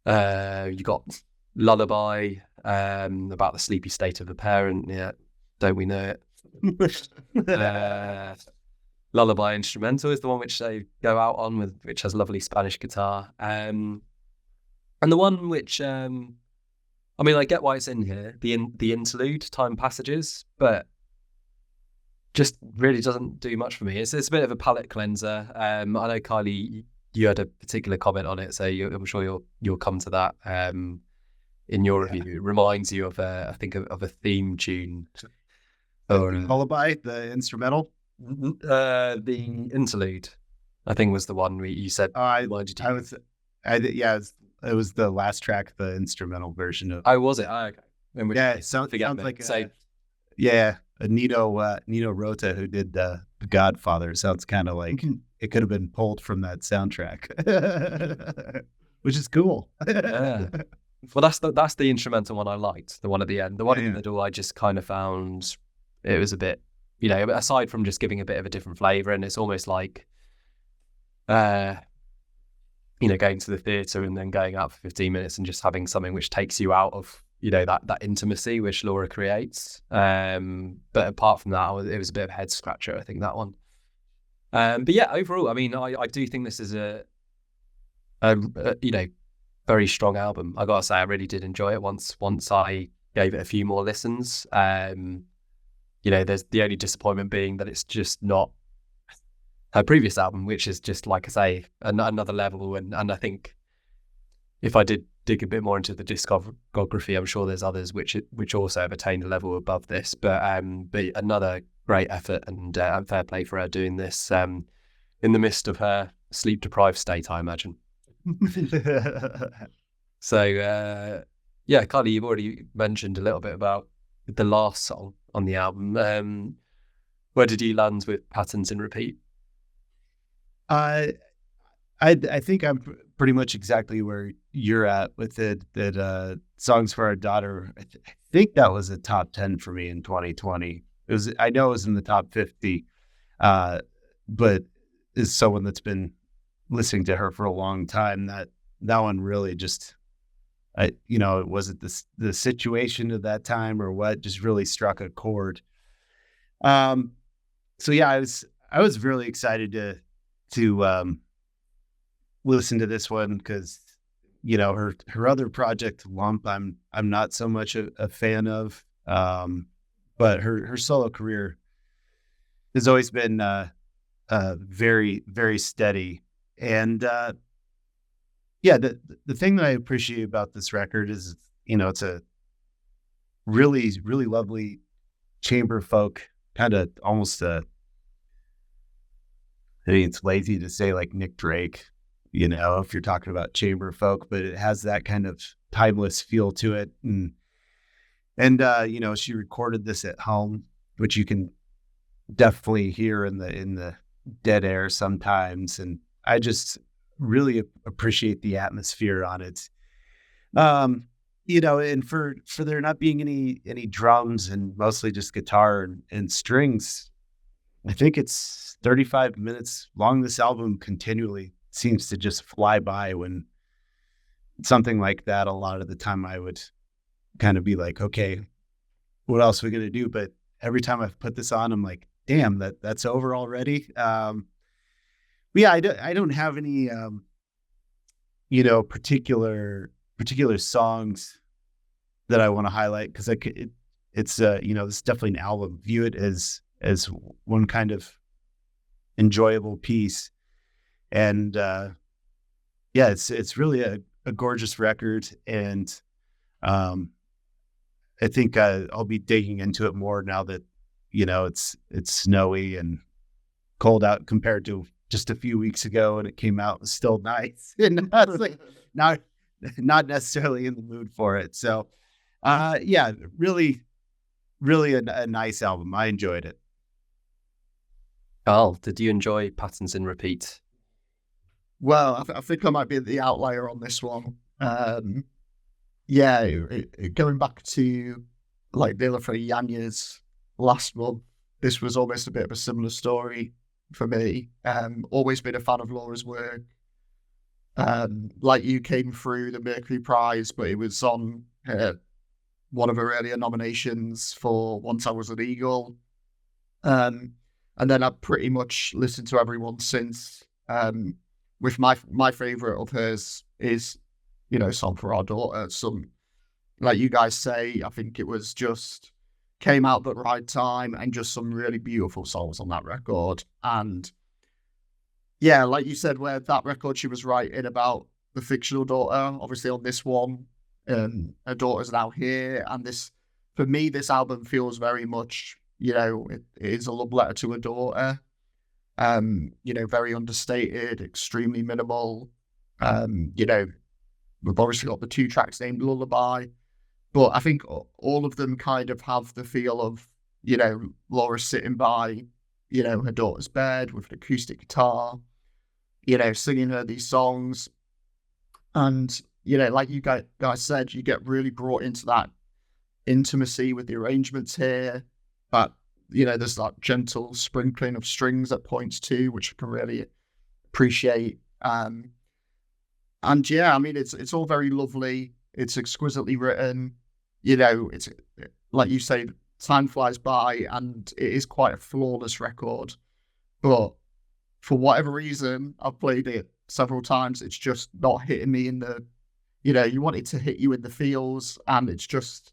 You got Lullaby, about the sleepy state of a parent. Yeah, don't we know it? Lullaby Instrumental is the one which they go out on with, which has lovely Spanish guitar. And the one which, I mean, I get why it's in here, the interlude, Time Passages, but just really doesn't do much for me. It's a bit of a palate cleanser. I know, Kylie, you had a particular comment on it, so I'm sure you'll come to that in your review. It reminds you of I think of a theme tune. Or Lullaby, the instrumental. The interlude, I think, was the one you said. It was the last track, the instrumental version of. Oh, was it? Oh, okay. It sounds like Nino Rota, who did The Godfather. Sounds kind of like it could have been pulled from that soundtrack, which is cool. Yeah. Well, that's the instrumental one I liked. The one at the end. The one in the middle, I just kind of found it was a bit, aside from just giving a bit of a different flavour, and it's almost like, going to the theatre and then going out for 15 minutes and just having something which takes you out of, that intimacy which Laura creates. But apart from that, it was a bit of a head scratcher, I think, that one. But yeah, overall, I mean, I do think this is a very strong album. I gotta say, I really did enjoy it once I gave it a few more listens. There's the only disappointment being that it's just not her previous album, which is just, like I say, another level. And I think if I did dig a bit more into the discography, I'm sure there's others which also have attained a level above this. But another great effort, and fair play for her doing this in the midst of her sleep-deprived state, I imagine. So, Kylie, you've already mentioned a little bit about the last song on the album. Where did you land with Patterns in Repeat? I think I'm pretty much exactly where you're at with it. That Songs for Our Daughter, I think that was a top 10 for me in 2020. I know it was in the top 50, but as someone that's been listening to her for a long time, that one really just, was it the situation of that time or what, just really struck a chord. So yeah, I was really excited to listen to this one because, her other project, Lump, I'm not so much a fan of, but her solo career has always been very, very steady. And the thing that I appreciate about this record is, it's a really, really lovely chamber folk, kind of almost it's lazy to say like Nick Drake, if you're talking about chamber folk, but it has that kind of timeless feel to it. And she recorded this at home, which you can definitely hear in the dead air sometimes. And I just really appreciate the atmosphere on it. And for there not being any drums and mostly just guitar and strings, I think it's 35 minutes long. This album continually seems to just fly by. When something like that, a lot of the time I would kind of be like, okay, what else are we going to do? But every time I've put this on, I'm like, damn, that's over already. Yeah, I don't have any, particular songs that I want to highlight because it's it's definitely an album. View it as one kind of enjoyable piece, and it's really a gorgeous record, and I think I'll be digging into it more now that it's snowy and cold out compared to just a few weeks ago when it came out. It was still nice, and I was like, not necessarily in the mood for it. So, really, really a nice album. I enjoyed it. Karl, did you enjoy Patterns in Repeat? Well, I think I might be the outlier on this one. Going back to like Dela for Yanya's last month, this was almost a bit of a similar story for me. Always been a fan of Laura's work. Like you, came through the Mercury Prize, but it was on her one of her earlier nominations for Once I Was an Eagle. And then I've pretty much listened to everyone since. With my favourite of hers is, Song for Our Daughter. Some, like you guys say, I think it was just came out at the right time, and just some really beautiful songs on that record. And yeah, like you said, where that record she was writing about the fictional daughter, obviously on this one, her daughter's now here. And this, for me, this album feels very much, it is a love letter to her daughter. Very understated, extremely minimal. We've obviously got the 2 tracks named Lullaby, but I think all of them kind of have the feel of, Laura sitting by, her daughter's bed with an acoustic guitar, singing her these songs. And, like you guys said, you get really brought into that intimacy with the arrangements here. But, there's that gentle sprinkling of strings at points too, which I can really appreciate. And yeah, I mean, it's all very lovely. It's exquisitely written. It's like you say, time flies by, and it is quite a flawless record. But for whatever reason, I've played it several times. It's just not hitting me in the, you want it to hit you in the feels, and it's just,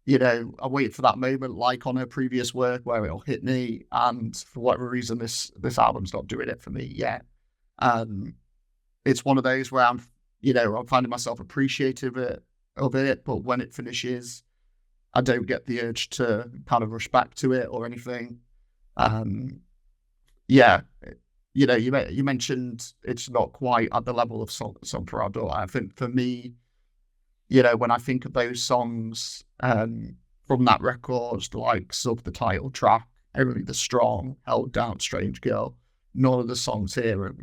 I wait for that moment, like on her previous work, where it'll hit me. And for whatever reason, this album's not doing it for me yet. It's one of those where I'm finding myself appreciative of it, but when it finishes, I don't get the urge to kind of rush back to it or anything. You mentioned it's not quite at the level of Song for Our Daughter. I think for me, when I think of those songs from that record, the likes of the title track, Only the Strong, Held Down, Strange Girl, none of the songs here,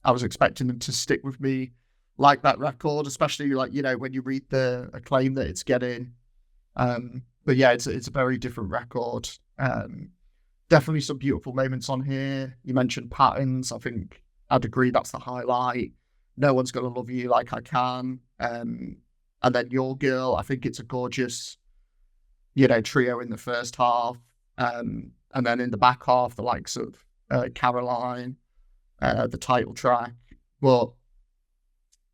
I was expecting them to stick with me like that record, especially when you read the acclaim that it's getting. But yeah, it's a very different record. Definitely some beautiful moments on here. You mentioned Patterns. I think I'd agree that's the highlight. No One's Gonna Love You Like I Can. And then Your Girl. I think it's a gorgeous, trio in the first half. And then in the back half, the likes of Caroline, the title track. But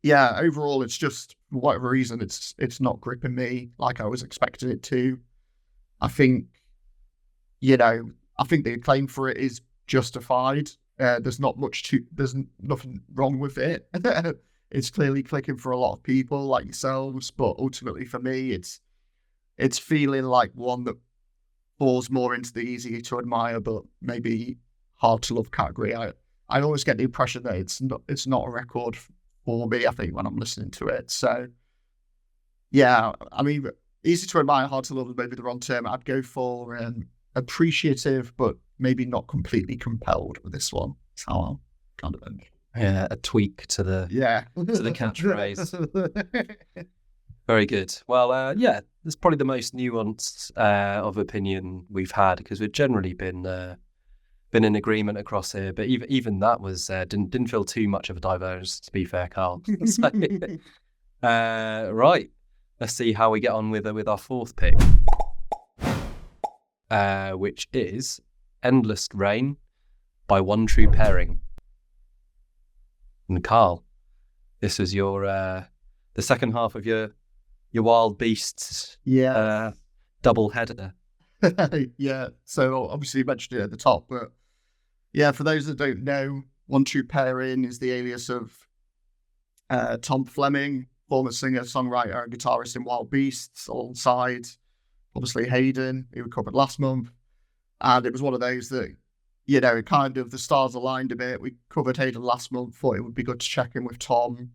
yeah, overall, it's just, for whatever reason, it's not gripping me like I was expecting it to. I think, the acclaim for it is justified. There's nothing wrong with it. It's clearly clicking for a lot of people like yourselves, but ultimately for me, it's feeling like one that falls more into the easy to admire, but maybe hard to love category. I always get the impression that it's not a record for me, I think, when I'm listening to it. So yeah, I mean, easy to admire, hard to love is maybe the wrong term. I'd go for appreciative, but maybe not completely compelled with this one. That's how I'm kind of Yeah, a tweak to the catchphrase. Very good. Well, yeah, it's probably the most nuanced of opinion we've had, because we've generally been in agreement across here. But even that was didn't feel too much of a divergence, to be fair, Karl. So, right, let's see how we get on with our fourth pick, which is Endless Rain by One True Pairing. And Karl, this was your the second half of your Wild Beasts double header. Yeah, so obviously you mentioned it at the top, but yeah, for those that don't know, One True Pairing is the alias of Tom Fleming, former singer, songwriter, and guitarist in Wild Beasts, alongside obviously Hayden, who we covered last month. And it was one of those that, kind of the stars aligned a bit. We covered Hayden last month, thought it would be good to check in with Tom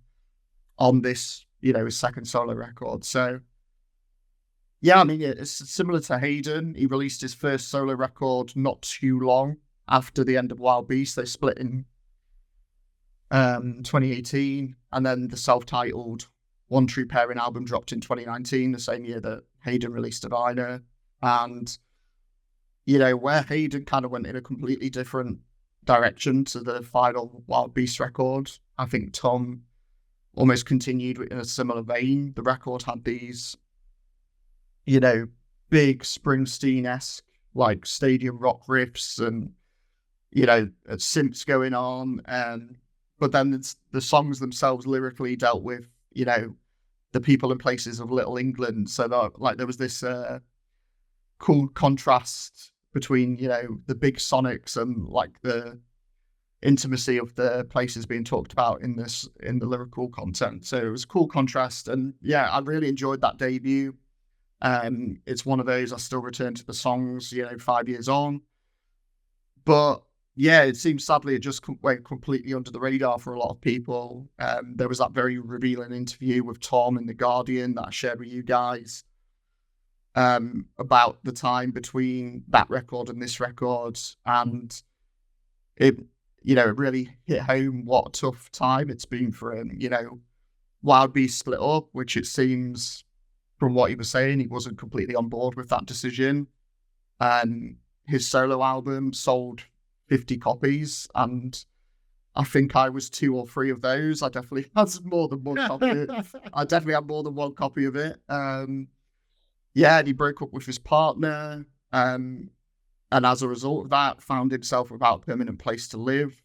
on this, his second solo record. So yeah, I mean, it's similar to Hayden. He released his first solo record not too long after the end of Wild Beast. They split in 2018, and then the self-titled One True Pairing album dropped in 2019, the same year that Hayden released Diviner. And, where Hayden kind of went in a completely different direction to the final Wild Beast record, I think Tom almost continued in a similar vein. The record had these you know, big Springsteen-esque, like stadium rock riffs and, you know, synths going on. But then the songs themselves lyrically dealt with, you know, the people and places of Little England. So that, like, there was this cool contrast between, you know, the big sonics and like the intimacy of the places being talked about in the lyrical content. So it was a cool contrast, and yeah, I really enjoyed that debut. It's one of those I still return to the songs, you know, 5 years on. But yeah, it seems sadly it just went completely under the radar for a lot of people. There was that very revealing interview with Tom in The Guardian that I shared with you guys about the time between that record and this record, and it, you know, it really hit home what a tough time it's been for him. You know, Wild Beast split up, which it seems from what he was saying, he wasn't completely on board with that decision. His solo album sold 50 copies, and I think I was 2 or 3 of those. I definitely had more than one copy. I definitely had more than one copy of it. Yeah, and he broke up with his partner, and as a result of that, found himself without a permanent place to live.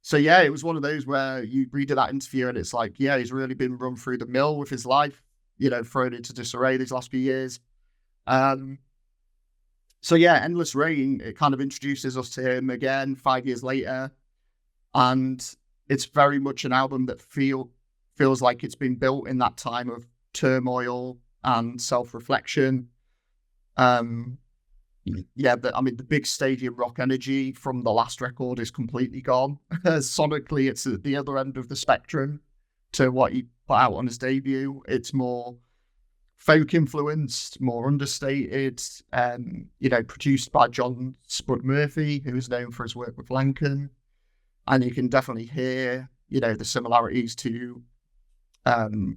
So yeah, it was one of those where you read that interview and it's like, yeah, he's really been run through the mill with his life, you know, thrown into disarray these last few years. So yeah, Endless Rain, it kind of introduces us to him again 5 years later. And it's very much an album that feels like it's been built in that time of turmoil and self-reflection. Yeah, the big stadium rock energy from the last record is completely gone. Sonically, it's at the other end of the spectrum to what he put out on his debut. It's more folk influenced, more understated, you know, produced by John Spud Murphy, who is known for his work with Lankin. And you can definitely hear, you know, the similarities to,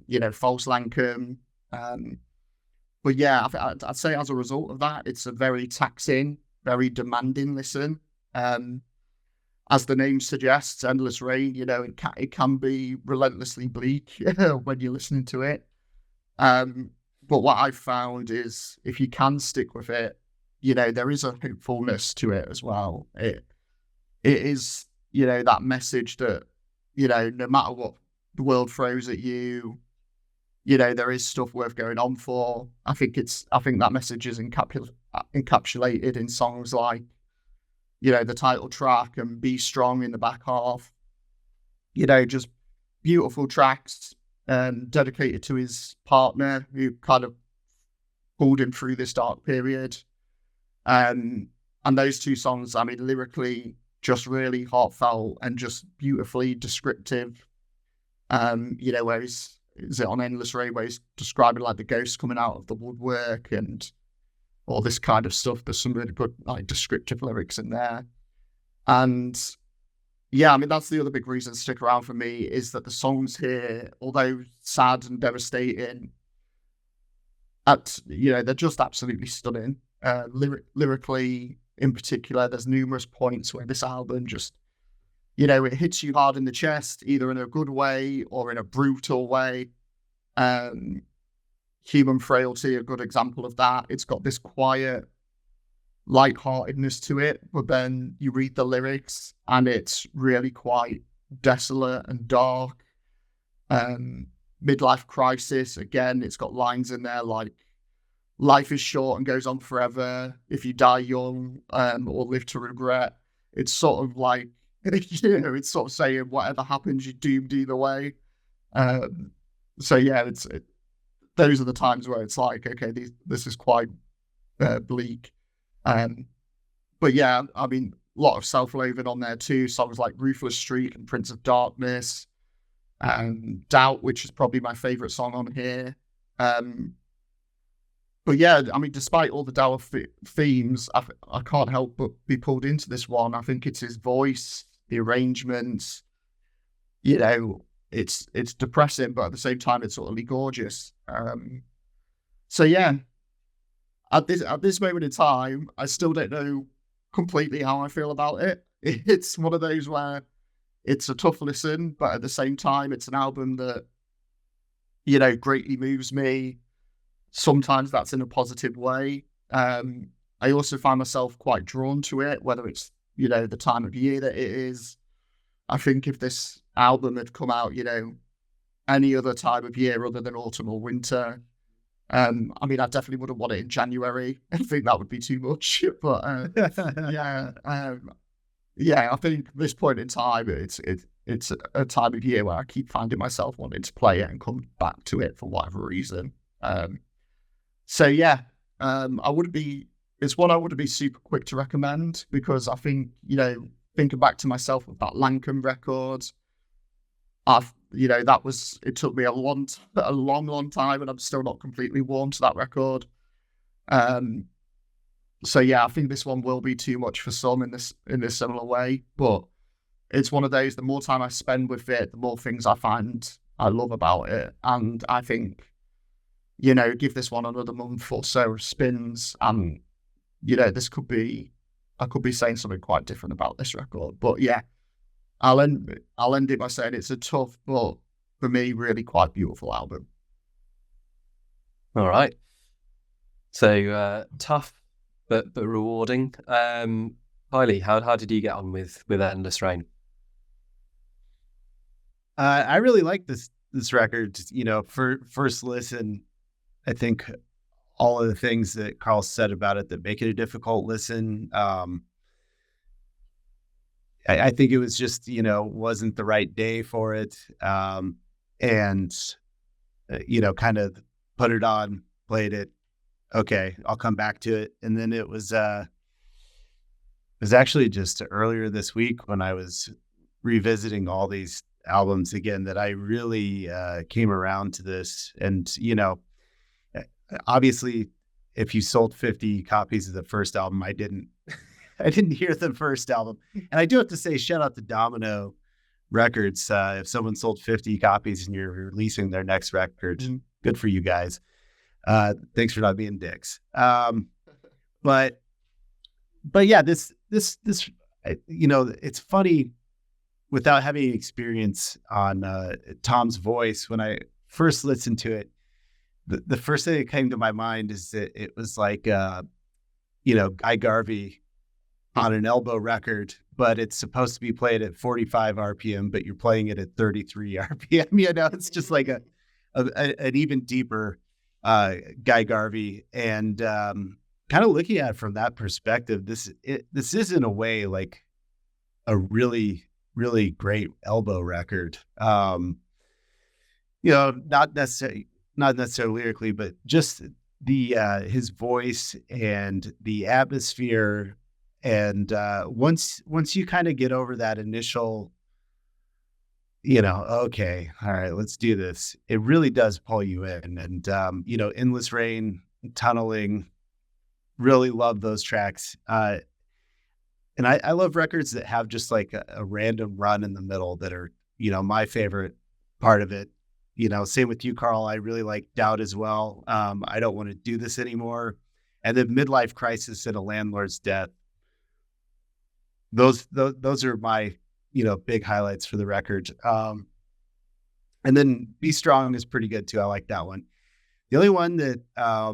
you know, False Lankin. But yeah, I'd say as a result of that, it's a very taxing, very demanding listen. As the name suggests, Endless Rain, you know, it can be relentlessly bleak when you're listening to it. But what I've found is if you can stick with it, you know, there is a hopefulness to it as well. It is, you know, that message that, you know, no matter what the world throws at you, you know, there is stuff worth going on for. I think that message is encapsulated in songs like, you know, the title track and Be Strong in the back half. You know, just beautiful tracks dedicated to his partner who kind of pulled him through this dark period. And those 2 songs, I mean, lyrically, just really heartfelt and just beautifully descriptive. You know, where is it on Endless Rain where he's describing like the ghosts coming out of the woodwork and all this kind of stuff. There's some really good like descriptive lyrics in there. And yeah, I mean, that's the other big reason to stick around for me is that the songs here, although sad and devastating, you know, they're just absolutely stunning. Lyrically, in particular, there's numerous points where this album just, you know, it hits you hard in the chest, either in a good way or in a brutal way. Human Frailty, a good example of that. It's got this quiet lightheartedness to it, but then you read the lyrics and it's really quite desolate and dark. Midlife Crisis, again, it's got lines in there like, life is short and goes on forever. If you die young or live to regret, it's sort of like, you know, it's sort of saying whatever happens, you're doomed either way. So yeah, those are the times where it's like, okay, this is quite bleak. But yeah, I mean, a lot of self-loathing on there too. Songs like Ruthless Streak and Prince of Darkness, and Doubt, which is probably my favorite song on here. But yeah, I mean, despite all the dour themes, I can't help but be pulled into this one. I think it's his voice, the arrangements, you know, it's depressing, but at the same time, it's utterly gorgeous. So yeah, at this moment in time, I still don't know completely how I feel about it. It's one of those where it's a tough listen, but at the same time, it's an album that, you know, greatly moves me. sometimes that's in a positive way. I also find myself quite drawn to it, whether it's, the time of year that it is. I think if this album had come out, any other time of year other than autumn or winter, I definitely wouldn't want it in January. I think that would be too much. But I think at this point in time, it's a time of year where I keep finding myself wanting to play it and come back to it for whatever reason. It's one I wouldn't be super quick to recommend, because I think, thinking back to myself with that Lankum record, it took me a long time, and I'm still not completely warm to that record. I think this one will be too much for some in this similar way, but it's one of those, the more time I spend with it, the more things I find I love about it. And I think, give this one another month or so of spins, and I could be saying something quite different about this record. But yeah, I'll end it by saying it's a tough, but for me, really quite beautiful album. All right. So tough, but rewarding. Kiley, how did you get on with Endless Rain? I really like this record. For first listen, I think all of the things that Karl said about it that make it a difficult listen. I think it was just, wasn't the right day for it. And kind of put it on, played it. Okay, I'll come back to it. And then it was actually just earlier this week when I was revisiting all these albums again that I really came around to this. And, obviously, if you sold 50 copies of the first album, I didn't hear the first album. And I do have to say, shout out to Domino Records. If someone sold 50 copies and you're releasing their next record, good for you guys. Thanks for not being dicks. But yeah, this it's funny, without having experience on Tom's voice. When I first listened to it, the first thing that came to my mind is that it was like, Guy Garvey on an elbow record, but it's supposed to be played at 45 RPM, but you're playing it at 33 RPM. It's just like an even deeper Guy Garvey. And kind of looking at it from that perspective, this is in a way like a really, really great elbow record. Not necessarily lyrically, but just the his voice and the atmosphere. And once you kind of get over that initial, okay, all right, let's do this, it really does pull you in. And Endless Rain, Tunneling, really love those tracks. And I love records that have just like a random run in the middle that are, my favorite part of it. Same with you, Karl. I really like Doubt as well. I Don't Want to Do This Anymore. And then Midlife Crisis and A Landlord's Death. Those are my, big highlights for the record. And then Be Strong is pretty good too. I like that one. The only one that I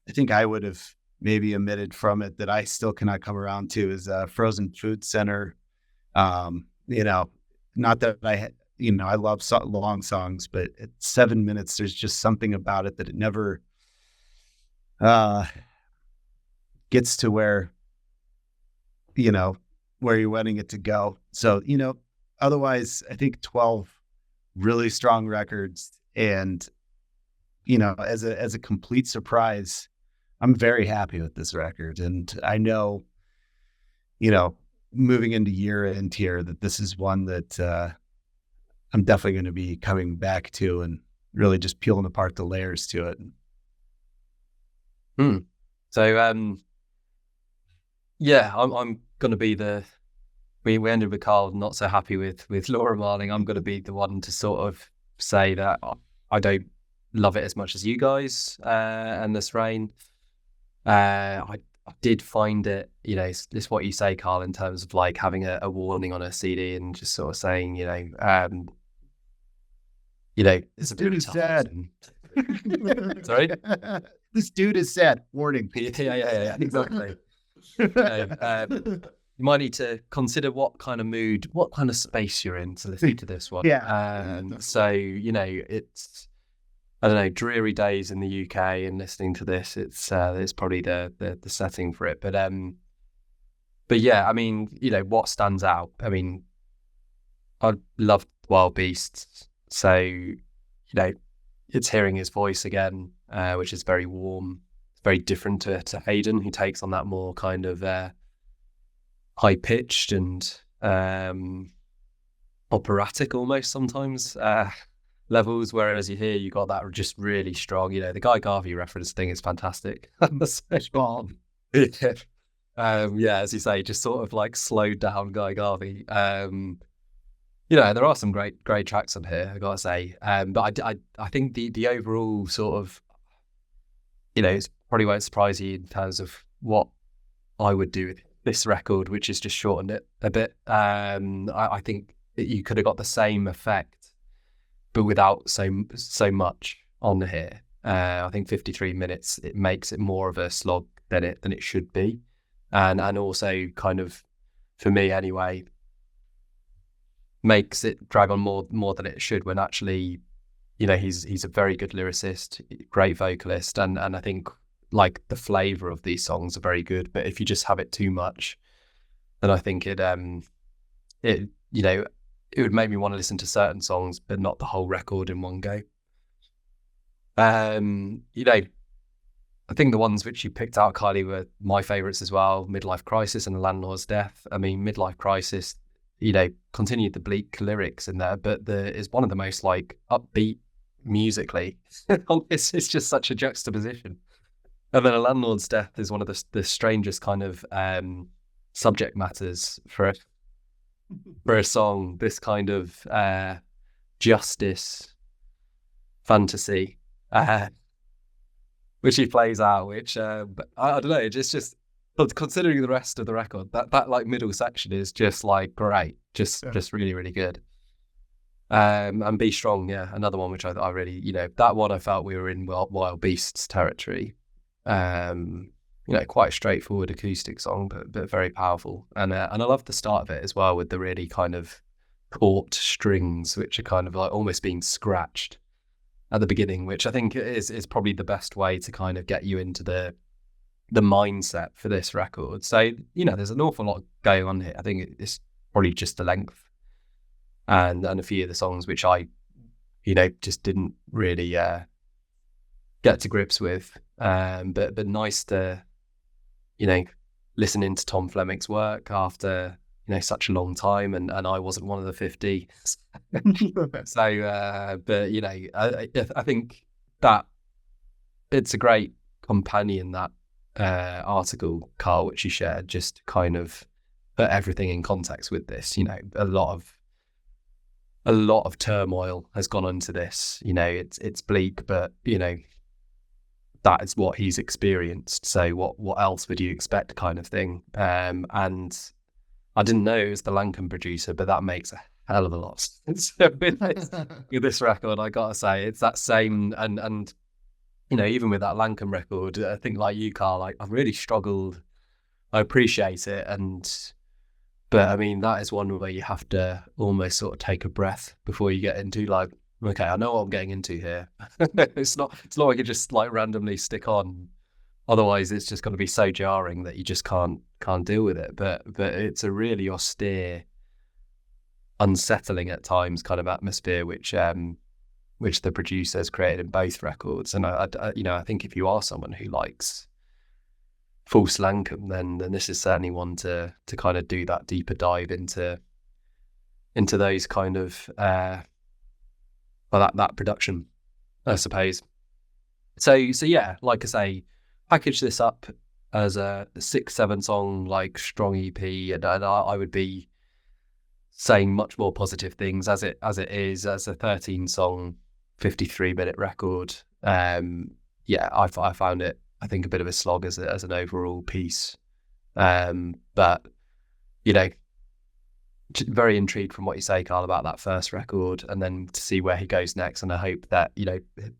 think I would have maybe omitted from it that I still cannot come around to is Frozen Food Center. Not that I love long songs, but at 7 minutes, there's just something about it that it never gets to where you're wanting it to go. So, otherwise, I think 12 really strong records. And, as a complete surprise, I'm very happy with this record. And I know, moving into year end here, that this is one that I'm definitely going to be coming back to and really just peeling apart the layers to it. So, I'm going to be we ended with Karl not so happy with Laura Marling. I'm going to be the one to sort of say that I don't love it as much as you guys, Endless Rain. I did find it, it's what you say, Karl, in terms of like having a warning on a CD and just sort of saying, it's a bit sad. Sorry? This dude is sad. Warning. Yeah, exactly. You might need to consider what kind of mood, what kind of space you're in to listen to this one. So, it's, I don't know, dreary days in the UK and listening to this, it's probably the setting for it. But yeah, I mean, what stands out? I mean, I loved Wild Beasts. So, it's hearing his voice again, which is very warm, very different to Hayden, who takes on that more kind of high pitched and operatic almost sometimes levels, whereas you got that just really strong, the Guy Garvey reference thing is fantastic. As you say, just sort of like slowed down Guy Garvey. There are some great tracks on here, I gotta say. But I think the overall sort of, it probably won't surprise you in terms of what I would do with this record, which is just shortened it a bit. I think that you could have got the same effect, but without so much on here. I think 53 minutes, it makes it more of a slog than it should be, and also kind of, for me anyway, makes it drag on more than it should, when actually, he's a very good lyricist, great vocalist, and I think like the flavor of these songs are very good. But if you just have it too much, then I think it would make me want to listen to certain songs, but not the whole record in one go. I think the ones which you picked out, Kylie, were my favourites as well. Midlife Crisis and The Landlord's Death. I mean, Midlife Crisis, continued the bleak lyrics in there, but is one of the most like upbeat musically. It's just such a juxtaposition. And then A Landlord's Death is one of the strangest kind of subject matters for a song. This kind of justice fantasy, which he plays out, which I don't know, it's just considering the rest of the record, that like middle section is just like great, just really, really good. And Be Strong, another one which I really, that one I felt we were in Wild Beasts territory. Quite a straightforward acoustic song, but very powerful. And I love the start of it as well, with the really kind of taut strings, which are kind of like almost being scratched at the beginning, which I think is probably the best way to kind of get you into the mindset for this record. So, there's an awful lot going on here. I think it's probably just the length and a few of the songs which I, just didn't really get to grips with. But nice to, listen into Tom Fleming's work after, such a long time, and I wasn't one of the 50. So, I think that it's a great companion, that article, Karl, which you shared, just to kind of put everything in context with this. A lot of turmoil has gone into this. It's bleak, but that is what he's experienced. So what else would you expect, kind of thing. And I didn't know it was the Lankan producer, but that makes a hell of a lot of sense. with this record, I gotta say, it's that same, and even with that Lankan record, I think like you, Karl, I've really struggled. I appreciate it, but I mean, that is one where you have to almost sort of take a breath before you get into like, okay, I know what I'm getting into here. It's not like you just like randomly stick on. Otherwise, it's just going to be so jarring that you just can't deal with it. But it's a really austere, unsettling at times kind of atmosphere, which the producers created in both records. And I think if you are someone who likes False Lankum, then this is certainly one to kind of do that deeper dive into those kind of that production, I suppose. So yeah, like I say, package this up as a 6-7 song like strong EP, and I would be saying much more positive things as it is as a 13 song 53-minute record. I found it, I think, a bit of a slog as an overall piece, but very intrigued from what you say, Karl, about that first record, and then to see where he goes next. And I hope that,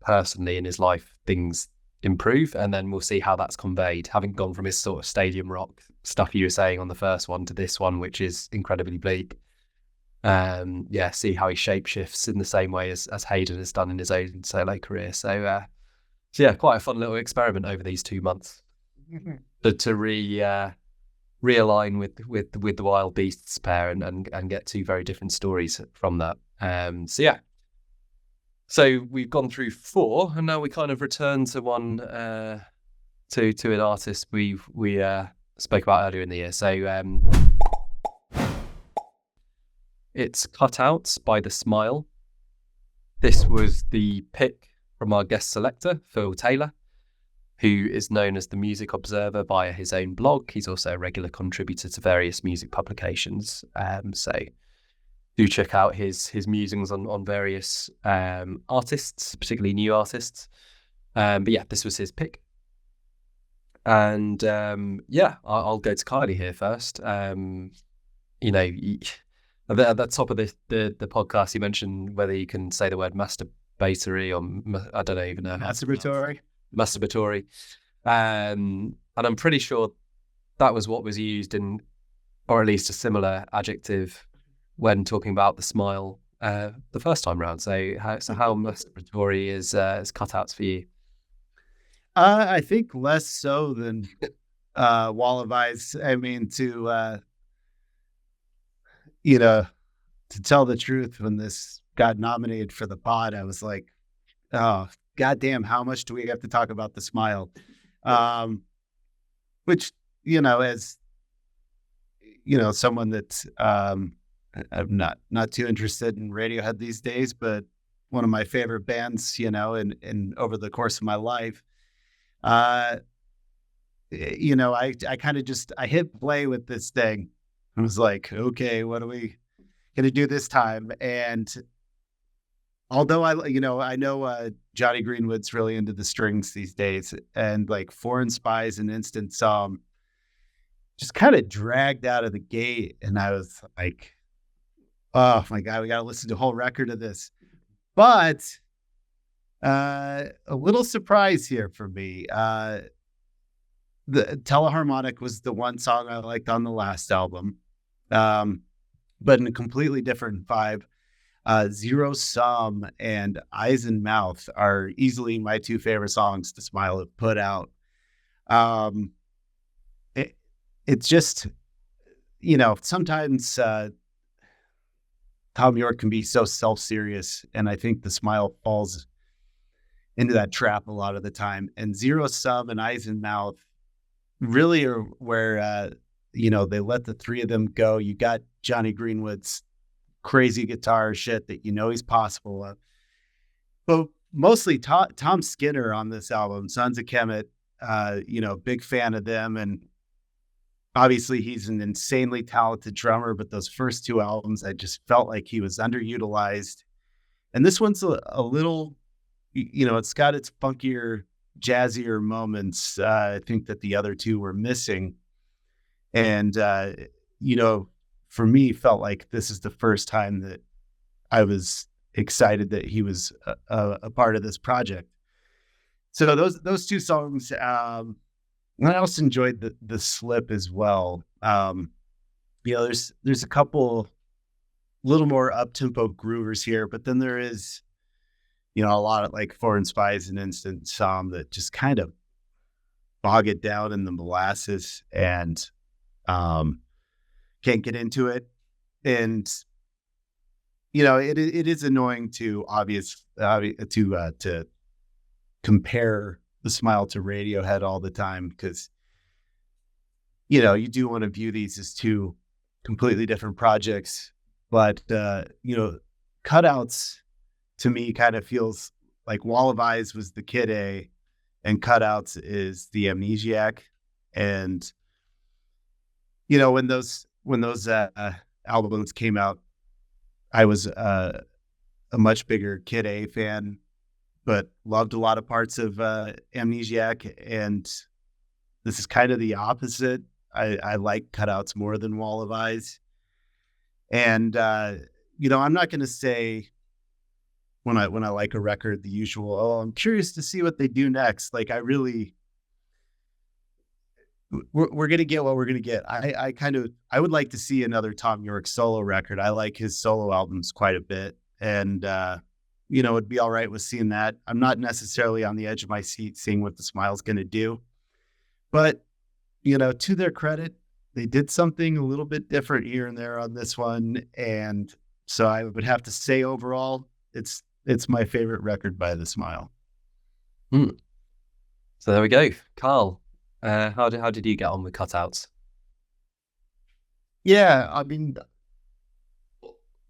personally in his life, things improve, and then we'll see how that's conveyed, having gone from his sort of stadium rock stuff you were saying on the first one to this one, which is incredibly bleak. See how he shapeshifts in the same way as Hayden has done in his own solo career. So quite a fun little experiment over these 2 months to realign with the Wild Beasts pair and get two very different stories from that. So we've gone through 4, and now we kind of return to one to an artist we spoke about earlier in the year. So it's Cutouts by The Smile. This was the pick from our guest selector, Phil Taylor, who is known as the Music Observer via his own blog. He's also a regular contributor to various music publications. So do check out his musings on various artists, particularly new artists. This was his pick. And I'll go to Kiley here first. At the top of the podcast, you mentioned whether you can say the word masturbatory or I don't even know. Masturbatory. And I'm pretty sure that was what was used in, or at least a similar adjective when talking about The Smile the first time round. So how masturbatory is Cutouts for you? I think less so than Wall of Ice. I mean, to tell the truth, when this got nominated for the pod, I was like, oh, goddamn, how much do we have to talk about The Smile? Which, as, someone that's, I'm not too interested in Radiohead these days, but one of my favorite bands, in over the course of my life, I kind of I hit play with this thing. I was like, okay, what are we going to do this time? And although I know Johnny Greenwood's really into the strings these days, and like Foreign Spies and Instant Psalm just kind of dragged out of the gate. And I was like, oh my God, we got to listen to a whole record of this. But a little surprise here for me. The Teleharmonic was the one song I liked on the last album. But in a completely different vibe. Zero Sum and Eyes and Mouth are easily my 2 favorite songs The Smile have put out. It's just, sometimes Tom York can be so self-serious, and I think The Smile falls into that trap a lot of the time. And Zero Sum and Eyes and Mouth really are where they let the 3 of them go. You got Johnny Greenwood's crazy guitar shit that he's possible of. But mostly Tom Skinner on this album, Sons of Kemet, big fan of them. And obviously he's an insanely talented drummer, but those first 2 albums, I just felt like he was underutilized. And this one's a little, it's got its funkier, jazzier moments. I think that the other 2 were missing. And, for me, felt like this is the first time that I was excited that he was a part of this project. So those 2 songs, I also enjoyed the Slip as well. There's a couple little more up-tempo groovers here, but then there is, a lot of like Foreign Spies and Instant Psalm that just kind of bog it down in the molasses and can't get into it. And it is annoying to to compare The Smile to Radiohead all the time, because you do want to view these as 2 completely different projects. But Cutouts to me kind of feels like Wall of Eyes was the Kid A and Cutouts is the Amnesiac. And when those albums came out, I was a much bigger Kid A fan, but loved a lot of parts of Amnesiac. And this is kind of the opposite. I like Cutouts more than Wall of Eyes. And I'm not going to say when I like a record the usual, oh, I'm curious to see what they do next. Like we're going to get what we're going to get. I would like to see another Tom York solo record. I like his solo albums quite a bit, and it'd be all right with seeing that. I'm not necessarily on the edge of my seat seeing what the Smile's going to do, but to their credit, they did something a little bit different here and there on this one, and so I would have to say overall, it's my favorite record by the Smile. So there we go, Karl. How did you get on with Cutouts? Yeah, I mean,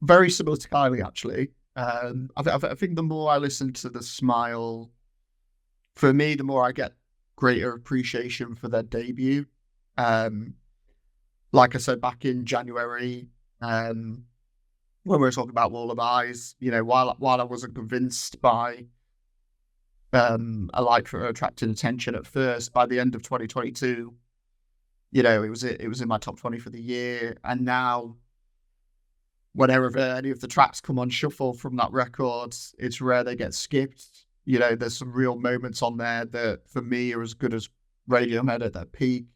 very similar to Kiley, actually. I think the more I listen to the Smile, for me, the more I get greater appreciation for their debut. Like I said back in January, when we were talking about Wall of Eyes, while I wasn't convinced by a like for attracting attention at first, by the end of 2022, it was in my top 20 for the year. And now, whenever any of the tracks come on shuffle from that record, it's rare they get skipped. There's some real moments on there that for me are as good as Radiohead at their peak.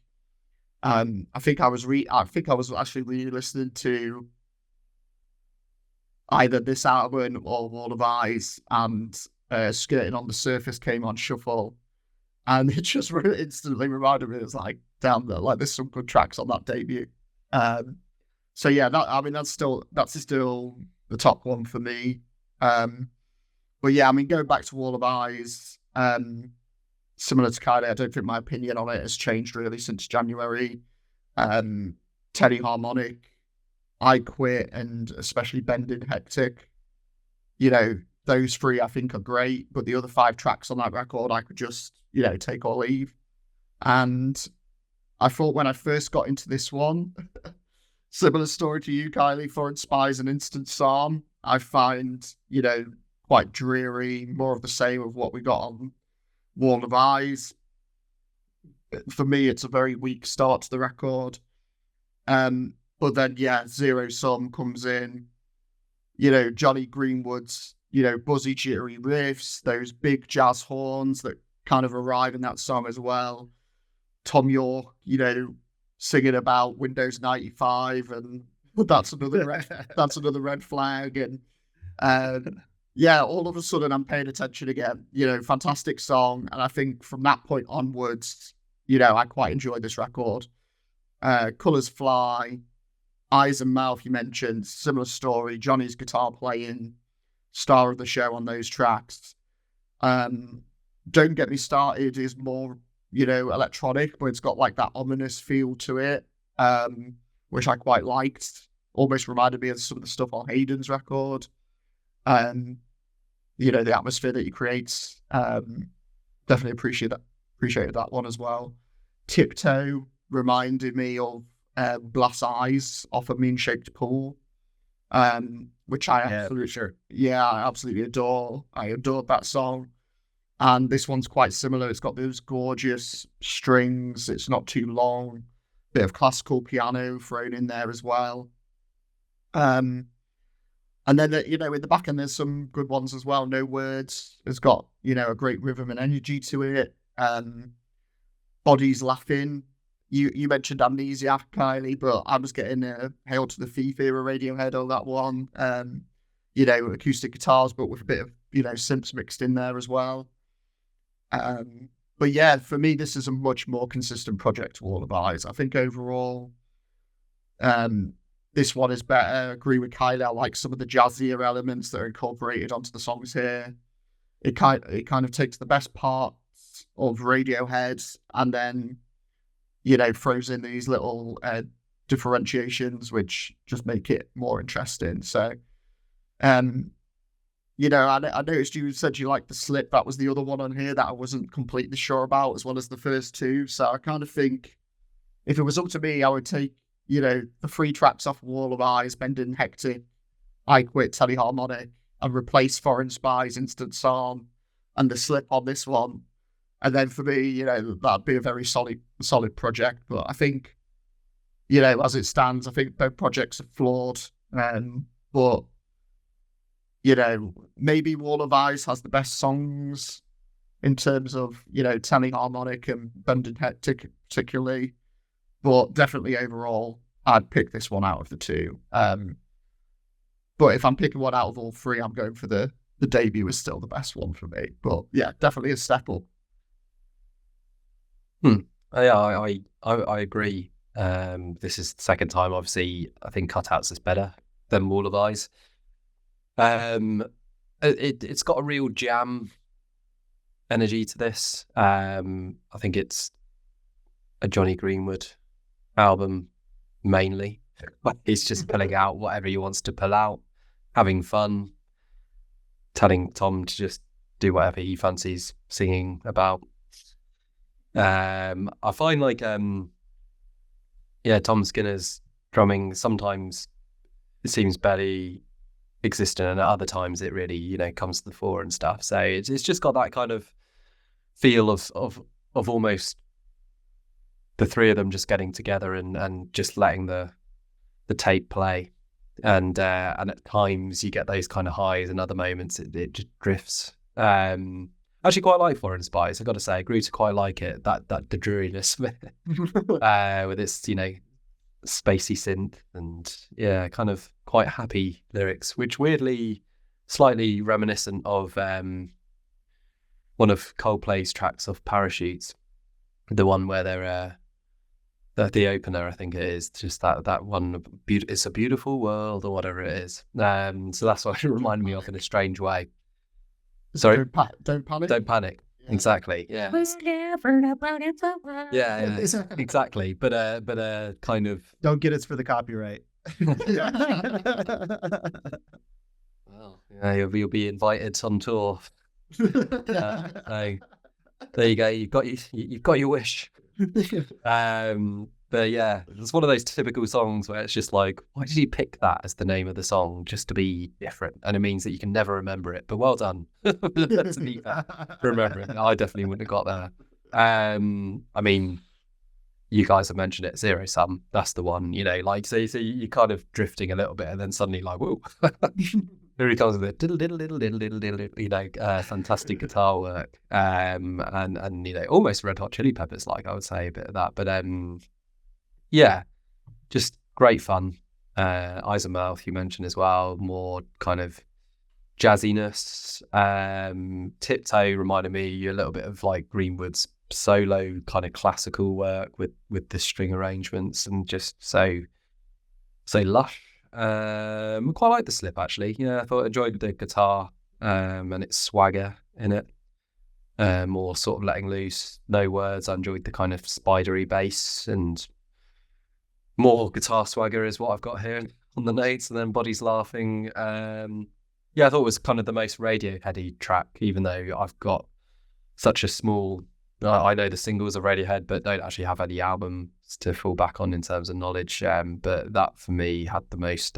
I think I was actually re-listening to either this album or Wall of Eyes, and Skirting on the Surface came on shuffle, and it just instantly reminded me, it's like, damn, there's some good tracks on that debut. So yeah, that's still the top one for me. But yeah, going back to Wall of Eyes, similar to Kylie, I don't think my opinion on it has changed really since January. Teddy Harmonic, I Quit, and especially Bending Hectic. Those three I think are great, but the other 5 tracks on that record I could just, take or leave. And I thought when I first got into this one, similar story to you, Kylie, Foreign Spies and Instant Psalm, I find, quite dreary, more of the same of what we got on Wall of Eyes. For me, it's a very weak start to the record. But then, yeah, Zero Sum comes in, Johnny Greenwood's, buzzy, jittery riffs, those big jazz horns that kind of arrive in that song as well. Tom York, singing about Windows 95, and that's another red flag. And yeah, all of a sudden I'm paying attention again. Fantastic song, and I think from that point onwards, I quite enjoyed this record. Colours Fly, Eyes and Mouth, you mentioned, similar story. Johnny's guitar playing, star of the show on those tracks. Don't Get Me Started is more, electronic, but it's got like that ominous feel to it, which I quite liked. Almost reminded me of some of the stuff on Hayden's record. The atmosphere that he creates. Definitely appreciated that one as well. Tiptoe reminded me of Glass Eyes off a Mean Shaped Pool, which I absolutely adore. I adored that song. And this one's quite similar. It's got those gorgeous strings. It's not too long. Bit of classical piano thrown in there as well. And then, in the back end, there's some good ones as well. No Words has got, a great rhythm and energy to it. Bodies Laughing. You mentioned Amnesia, Kylie, but I was getting Hail to the Thief era Radiohead on that one. Acoustic guitars, but with a bit of, synths mixed in there as well. But yeah, for me, this is a much more consistent project to Wall of Eyes. I think overall, this one is better. I agree with Kylie. I like some of the jazzier elements that are incorporated onto the songs here. It kind of takes the best parts of Radiohead and then, throws in these little differentiations which just make it more interesting. So, I noticed you said you liked The Slip. That was the other one on here that I wasn't completely sure about, as well as the first two. So I kind of think if it was up to me, I would take, the 3 tracks off Wall of Eyes, Bending Hectic, I Quit, Teddy Harmonic, and replace Foreign Spies, Instant Psalm, and The Slip on this one. And then for me, that'd be a very solid project. But I think, as it stands, I think both projects are flawed. But maybe Wall of Ice has the best songs in terms of Telling Harmonic and Bending Head particularly, but definitely overall, I'd pick this one out of the two. But if I'm picking one out of all three, I'm going for the debut is still the best one for me. But yeah, definitely a step up. Yeah, I agree. This is the second time. Obviously, I think Cutouts is better than Wall of Eyes. It's got a real jam energy to this. I think it's a Johnny Greenwood album mainly. He's just pulling out whatever he wants to pull out, having fun, telling Tom to just do whatever he fancies singing about. I find like Tom Skinner's drumming sometimes it seems barely existent, and at other times it really comes to the fore and stuff. So it's just got that kind of feel of almost the three of them just getting together and just letting the tape play, and at times you get those kind of highs, and other moments it just drifts. Actually quite like Foreign Spies, I've got to say. I grew to quite like it, that the dreariness with its spacey synth and kind of quite happy lyrics, which weirdly slightly reminiscent of one of Coldplay's tracks of Parachutes, the one where they're the opener, I think it is, just that one, It's a Beautiful World or whatever it is. So that's what it reminded me of in a strange way. Sorry, don't panic. Don't panic. Yeah. Exactly. Yeah. Yeah, exactly. But kind of. Don't get us for the copyright. Well, yeah, you'll be invited on tour. There you go. You've got your wish. But yeah, it's one of those typical songs where it's just like, why did you pick that as the name of the song just to be different? And it means that you can never remember it. But well done. Let's be fair. Remember it. I definitely wouldn't have got there. I mean, you guys have mentioned it, Zero Sum. That's the one, like, so you're kind of drifting a little bit and then suddenly like, whoa. Here he comes with a fantastic guitar work. And almost Red Hot Chili Peppers, like, I would say a bit of that. But yeah, just great fun. Eyes and Mouth, you mentioned as well, more kind of jazziness. Tiptoe reminded me a little bit of like Greenwood's solo kind of classical work with the string arrangements, and just so lush. Quite like the Slip, actually. Yeah, I enjoyed the guitar and its swagger in it. More sort of letting loose, no words. I enjoyed the kind of spidery bass, and more guitar swagger is what I've got here on the notes, and then Bodies Laughing. I thought it was kind of the most Radioheady track, even though I've got such a small... I know the singles of Radiohead, but don't actually have any albums to fall back on in terms of knowledge. But that, for me, had the most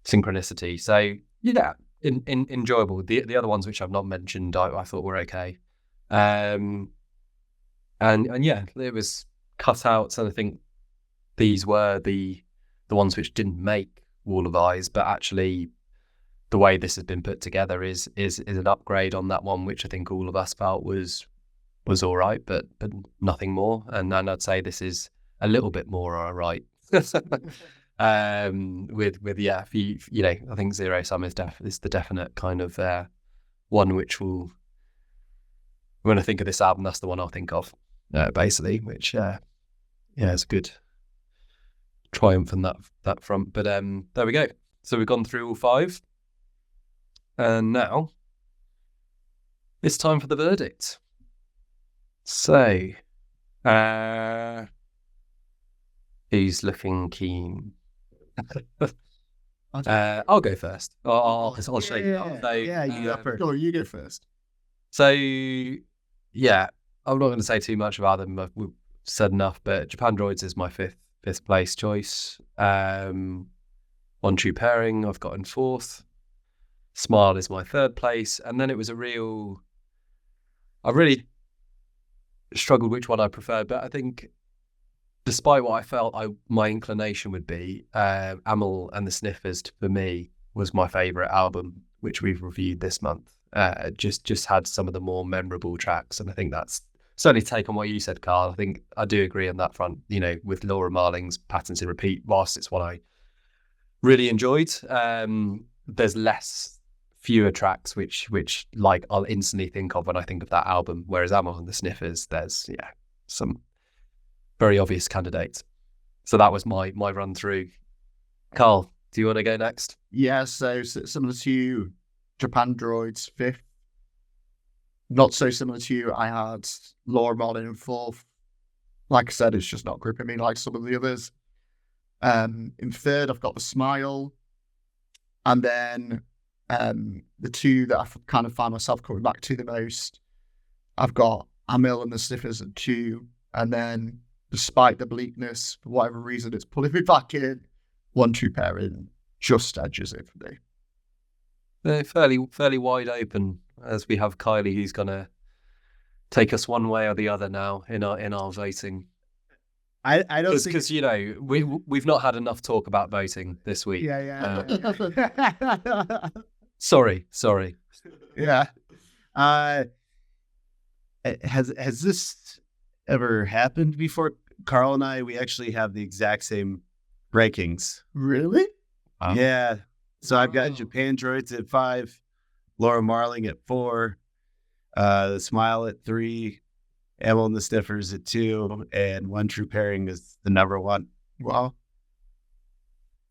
synchronicity. So, yeah, enjoyable. The other ones which I've not mentioned, I thought were okay. And yeah, it was Cutouts, and I think these were the ones which didn't make Wall of Eyes, but actually the way this has been put together is an upgrade on that one, which I think all of us felt was all right, but nothing more. And I'd say this is a little bit more all right. With I think Zero Sum is the definite kind of one which will, when I think of this album, that's the one I'll think of, basically, which is a good triumph on that front. But there we go. So we've gone through all five, and now it's time for the verdict. So, who's looking keen? I'll go first. I'll show you. You go first. Go, you go first. So, yeah, I'm not going to say too much about them. We've said enough, but Japandroids is my fifth place choice. One True Pairing I've got in fourth. Smile is my third place, and then it was I really struggled which one I preferred, but I think despite what I felt my inclination would be, Amyl and the Sniffers for me was my favourite album, which we've reviewed this month. Just had some of the more memorable tracks, and I think that's certainly take on what you said, Karl. I think I do agree on that front. You know, with Laura Marling's Patterns in Repeat, whilst it's one I really enjoyed, there's fewer tracks which like I'll instantly think of when I think of that album. Whereas Amyl and the Sniffers, there's some very obvious candidates. So that was my run through. Karl, do you want to go next? Yeah, so similar to you, Japandroids 5th. Not so similar to you, I had Laura Marling in 4th. Like I said, it's just not gripping me like some of the others. In 3rd, I've got The Smile. And then the two that I've kind of found myself coming back to the most, I've got Amyl and the Sniffers at 2. And then, despite the bleakness, for whatever reason, it's pulling me back in. 1 True Pairing just edges it for me. They're fairly wide open, as we have Kiley, who's going to take us one way or the other now in our voting. I don't think, because we've not had enough talk about voting this week. Yeah. Sorry. Yeah. Has this ever happened before? Karl and I, we actually have the exact same rankings. Really? Wow. Yeah. So I've got Japandroids at 5, Laura Marling at 4, The Smile at 3, Amyl and the Sniffers at 2, and 1 True Pairing is the number 1. Wow.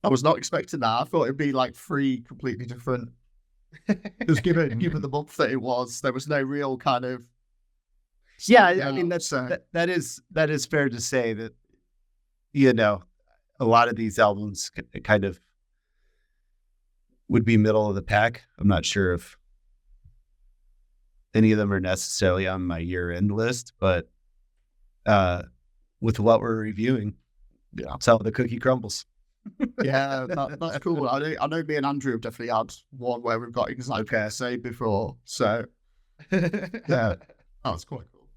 I was not expecting that. I thought it'd be like 3 completely different. Just given the month that it was, there was no real kind of. Yeah, I mean that is fair to say that, a lot of these albums kind of would be middle of the pack. I'm not sure if any of them are necessarily on my year-end list, but with what we're reviewing, that's how the cookie crumbles. Yeah, that's cool. I know me and Andrew have definitely had one where we've got exactly the same before. So, yeah, that's quite cool.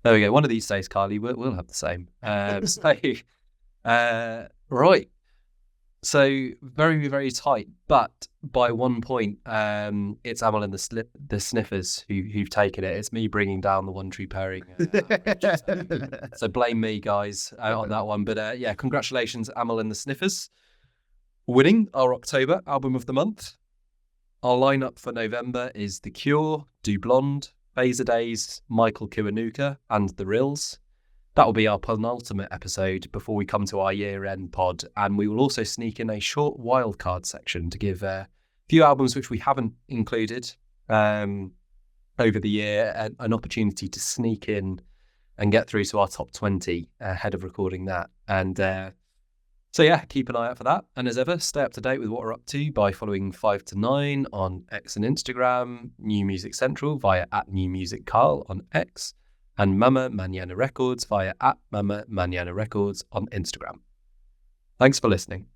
There we go. One of these days, Kiley, we'll have the same. Right. So very, very tight, but by 1 point, it's Amyl and the Sniffers who've taken it. It's me bringing down the 1 True Pairing. So blame me, guys, on that one. But congratulations, Amyl and the Sniffers, winning our October album of the month. Our lineup for November is The Cure, Do Blonde, Phaser Days, Michael Kiwanuka, and The Rills. That will be our penultimate episode before we come to our year-end pod, and we will also sneak in a short wildcard section to give a few albums which we haven't included over the year an opportunity to sneak in and get through to our top 20 ahead of recording that. And keep an eye out for that. And as ever, stay up to date with what we're up to by following 5 to 9 on X and Instagram, New Music Central via @NewMusicKarl on X, and Mama Mañana Records via @Mama Mañana Records on Instagram. Thanks for listening.